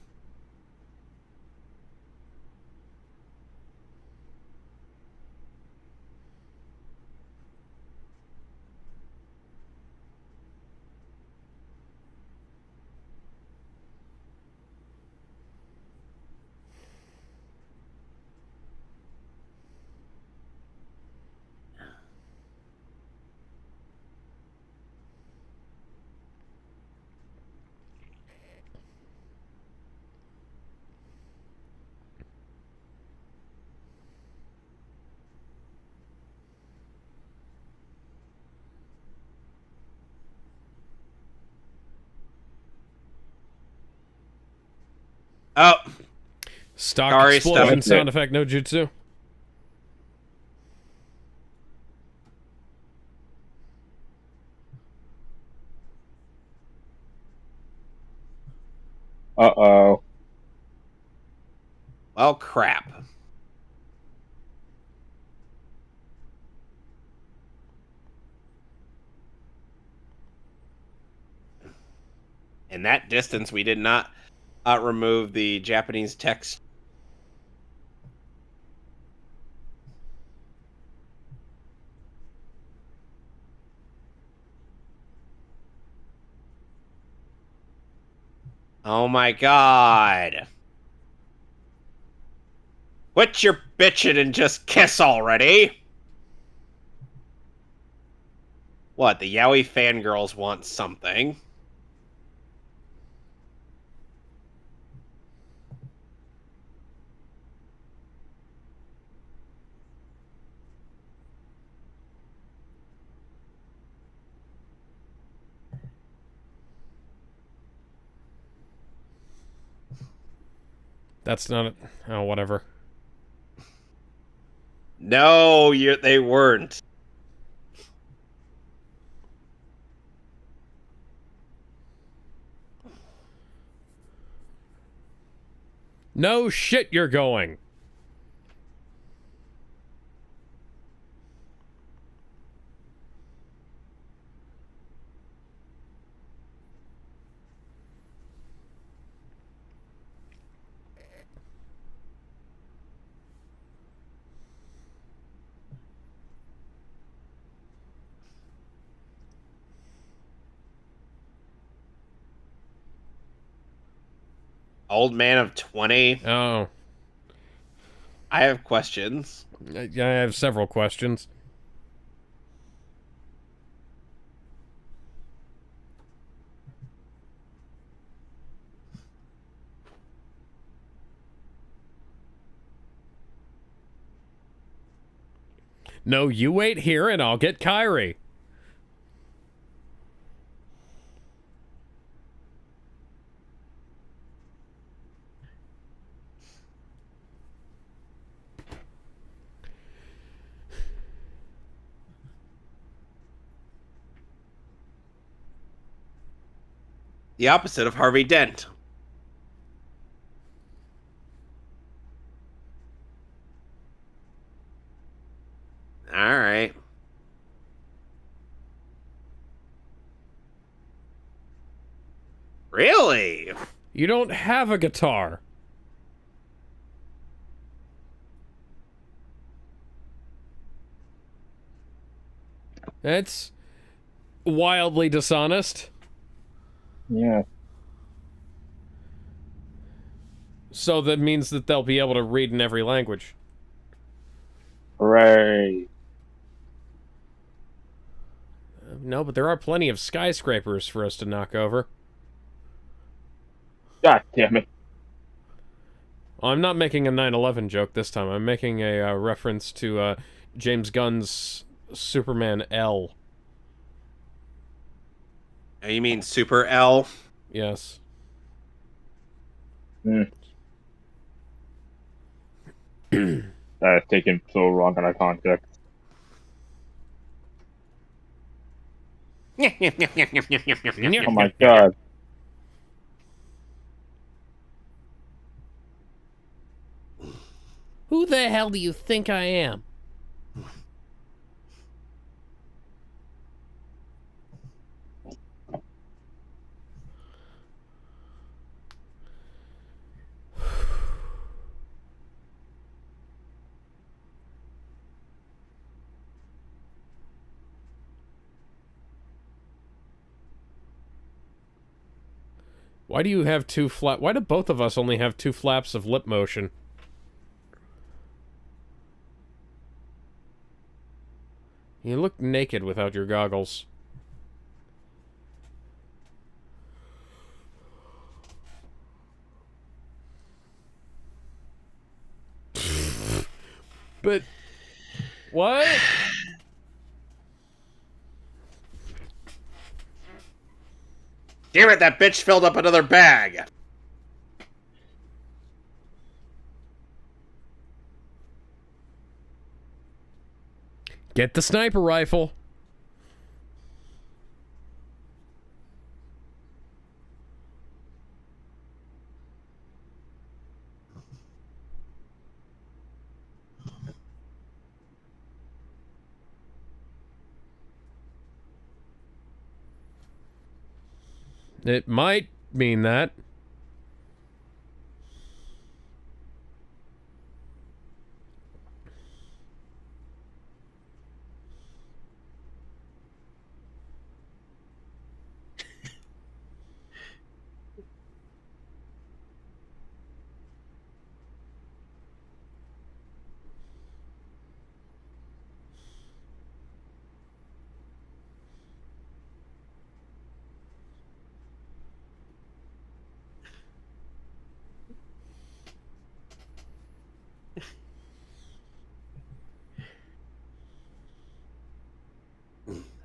Oh. Stock Sorry, explosion stuff. sound effect, no jutsu. Uh-oh. Well, crap. In that distance, we did not remove the Japanese text. Oh my god. Quit your bitching and just kiss already! What, the yaoi fangirls want something? That's not it. Oh, whatever. No, they weren't. No shit, you're going. Old man of 20? Oh. I have questions. I have several questions. No, you wait here and I'll get Kyrie. The opposite of Harvey Dent. Alright. Really? You don't have a guitar. That's wildly dishonest. Yeah. So that means that they'll be able to read in every language. Hooray. No, but there are plenty of skyscrapers for us to knock over. God damn it. Oh, I'm not making a 9/11 joke this time. I'm making a reference to James Gunn's Superman L. Oh, you mean Super L? Yes. That is taken so wrong in our context. Oh my god. Who the hell do you think I am? Why do you have two flap? Why do both of us only have two flaps of lip motion? You look naked without your goggles. But what? Damn it, that bitch filled up another bag! Get the sniper rifle. It might mean that.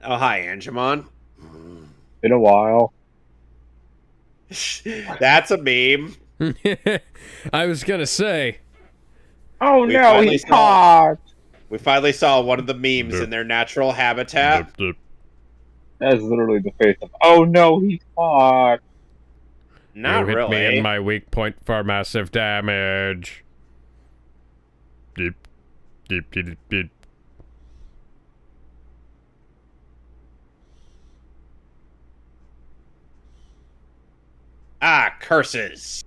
Oh, hi, Angemon. Been a while. That's a meme. I was gonna say. Oh We no, finally he's saw- hot! We finally saw one of the memes in their natural habitat. That's literally the face of, oh no, he's hot! Not You hit me in really. my weak point for massive damage. Deep, deep, deep, deep. Ah, curses.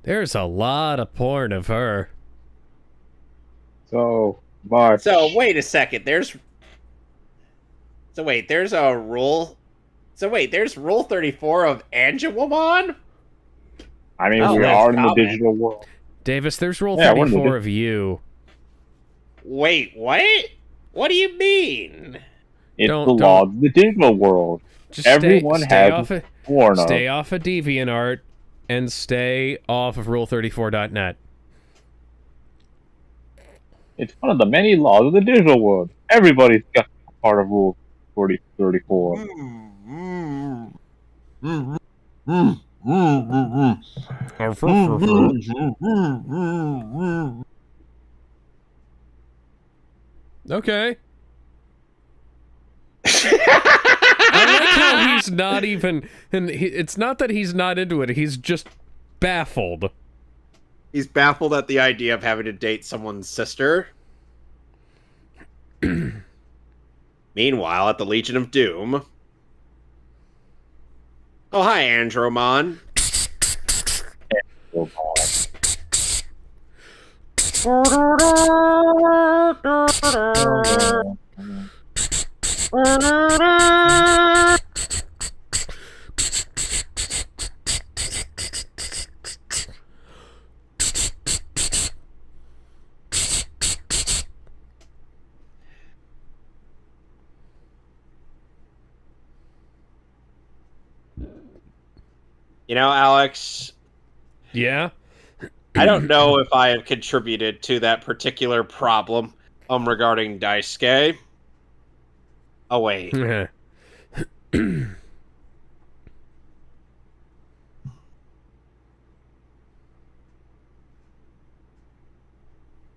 There's a lot of porn of her. So much. So, wait a second. There's a rule. So, wait, there's rule 34 of Angemon? I mean, Oh, we that's are in the common. digital world. Davis, there's rule Yeah, we're in the 34 of you. Wait, what? What do you mean? It's Don't- the law of the digital world. Just Everyone stay has off of, porno. stay off of DeviantArt and stay off of rule34.net. It's one of the many laws of the digital world. Everybody's got part of Rule 34. Okay. I like how he's not even, and it's not that he's not into it, he's just baffled. He's baffled at the idea of having to date someone's sister. Meanwhile, at the Legion of Doom. Oh, hi, Andromon. You know, Alex, Yeah? I don't know if I have contributed to that particular problem regarding Daisuke. Oh, wait.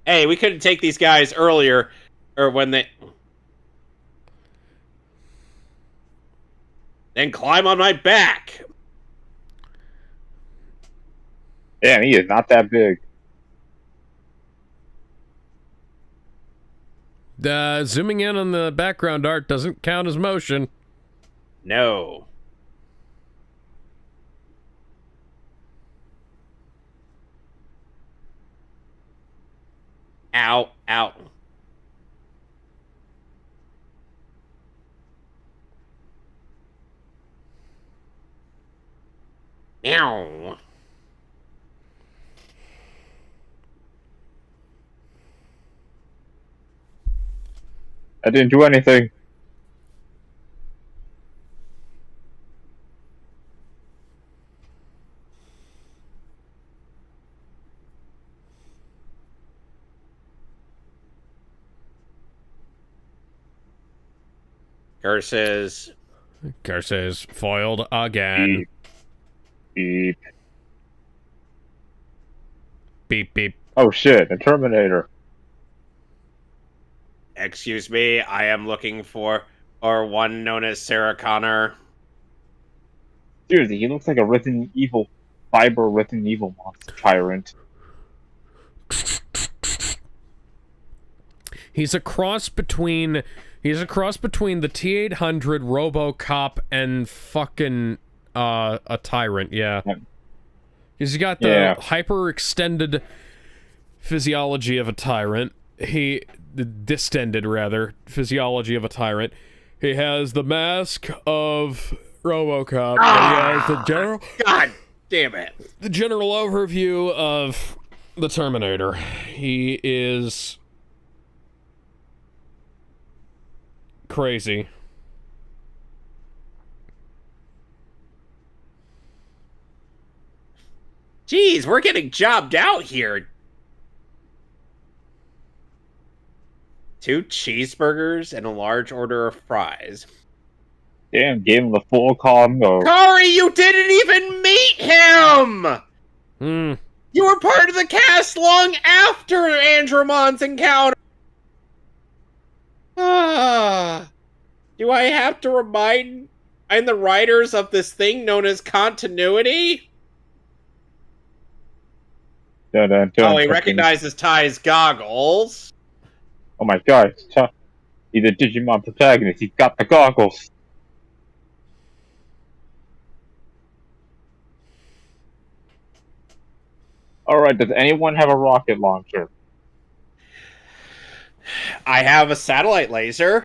Hey, we couldn't take these guys earlier, or when they... Then climb on my back! Damn, he is not that big. Zooming in on the background art doesn't count as motion. No. Ow, ow. Meow. I didn't do anything. Curses. Curses foiled again. Beep. Beep, beep. Oh shit, a Terminator. Excuse me, I am looking for, or one known as Sarah Connor. Seriously, he looks like a Resident Evil, fiber Resident Evil monster tyrant. He's a cross between the T-800 RoboCop and fucking a tyrant, yeah. He's got the hyper extended physiology of a tyrant. The distended rather physiology of a tyrant. He has the mask of RoboCop. And he has the general. God damn it! The general overview of the Terminator. He is crazy. Jeez, we're getting jobbed out here. 2 cheeseburgers and a large order of fries. Damn, gave him the full combo. Kari, you didn't even meet him! Hmm. You were part of the cast long after Andromon's encounter! Do I have to remind the writers of this thing known as continuity? Dun, dun, dun, Oh, he dun, recognizes Ty's goggles. Oh my god, he's a Digimon protagonist. He's got the goggles. Alright, does anyone have a rocket launcher? I have a satellite laser.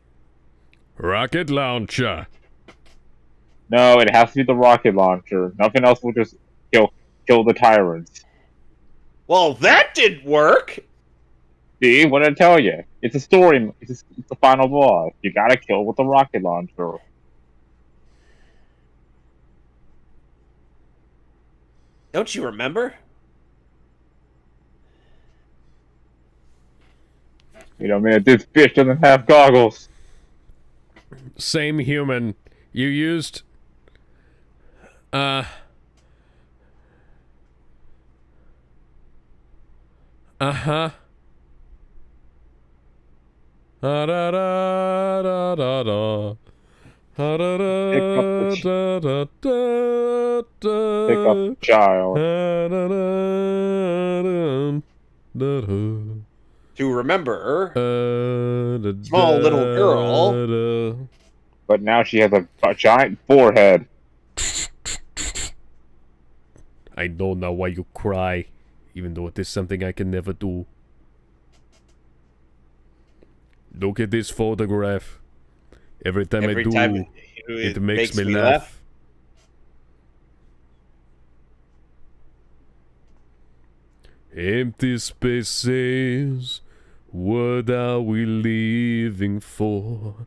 Rocket launcher. No, it has to be the rocket launcher. Nothing else will just kill the tyrants. Well, that didn't work. See, what did I tell you? It's a story. It's the final boss. You gotta kill with the rocket launcher. Don't you remember? You know, man, this bitch doesn't have goggles. Same human. You used... Uh-huh. Da da da da da da. Da da da da da da da. Pick up the child. Da da da da da. To remember, small little girl. But now she has a giant forehead. I don't know why you cry, even though it is something I can never do. Look at this photograph. Every time I do, it makes me laugh. Empty spaces, what are we living for?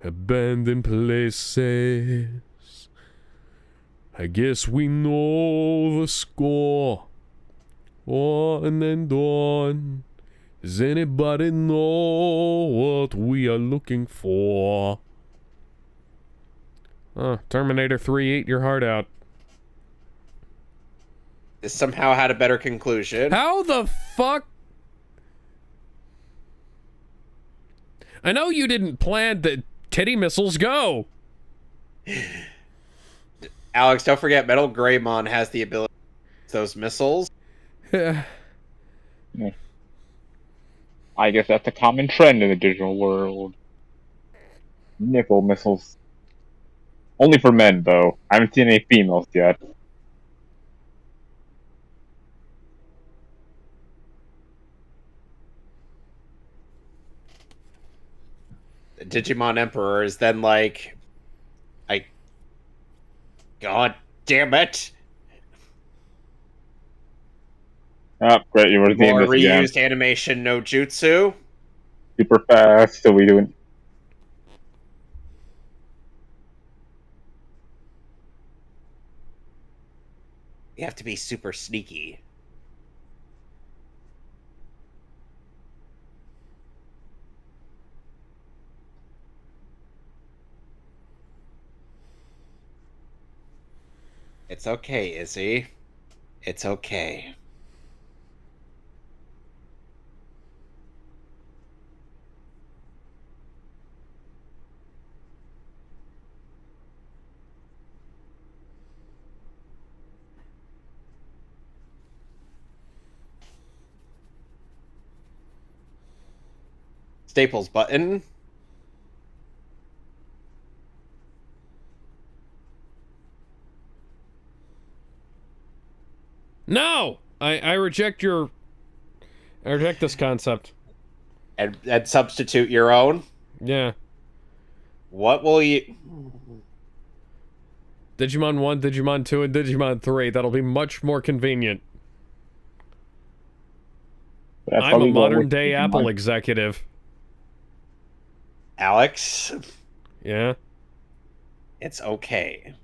Abandoned places. I guess we know the score. On and on. Does anybody know what we are looking for? Terminator 3 ate your heart out. This somehow had a better conclusion. How the fuck? I know you didn't plan the titty missiles go. Alex, don't forget, Metal Greymon has the ability to use those missiles. I guess that's a common trend in the digital world. Nipple missiles. Only for men, though. I haven't seen any females yet. The Digimon Emperor is then like... God damn it! Oh, great, you were seeing More this again. reused animation no jutsu. Super fast, so we doing... You have to be super sneaky. It's okay, Izzy. It's okay. Staples button. No! I reject your... I reject this concept. And substitute your own. Yeah. What will you... Digimon 1, Digimon 2, and Digimon 3. That'll be much more convenient. I'm a modern-day Apple executive. Alex, Yeah? It's okay.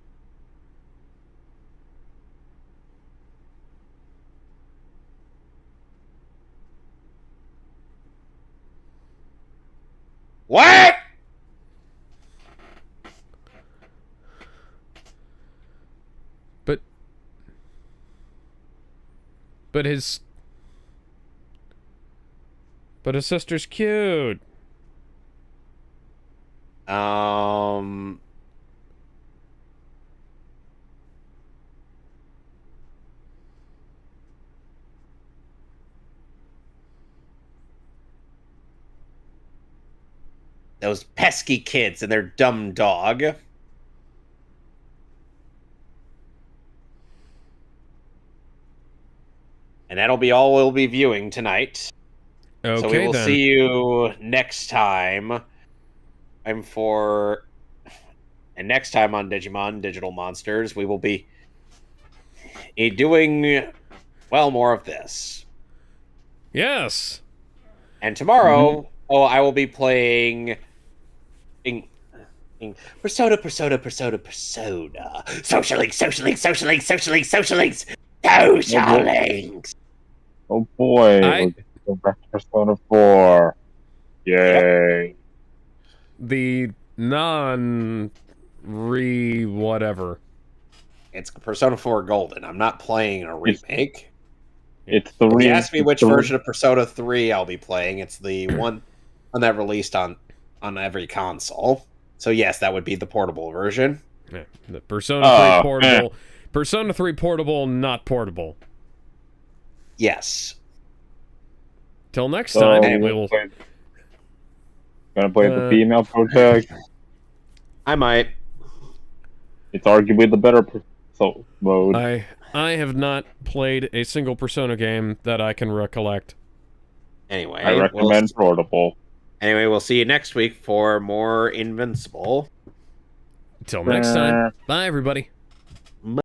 What? But his... But his sister's cute. Those pesky kids and their dumb dog. And that'll be all we'll be viewing tonight. Okay, so we will then. see you next time. And next time on Digimon Digital Monsters, we will be doing, well, more of this. Yes! And tomorrow, I will be playing Persona. Social links. Oh boy, I- we're going back to Persona 4. Yay. Yep. The whatever. It's Persona 4 Golden. I'm not playing a remake. It's the If you ask me which version of Persona 3 I'll be playing, it's the one that released on every console. So yes, that would be the portable version. Yeah, the Persona 3 portable. Persona 3 portable, not portable. Yes. Till next time, we will... Gonna play the female protag. I might. It's arguably the better mode. I have not played a single Persona game that I can recollect. Anyway, I recommend portable. Anyway, we'll see you next week for more Invincible. Till next time, bye everybody.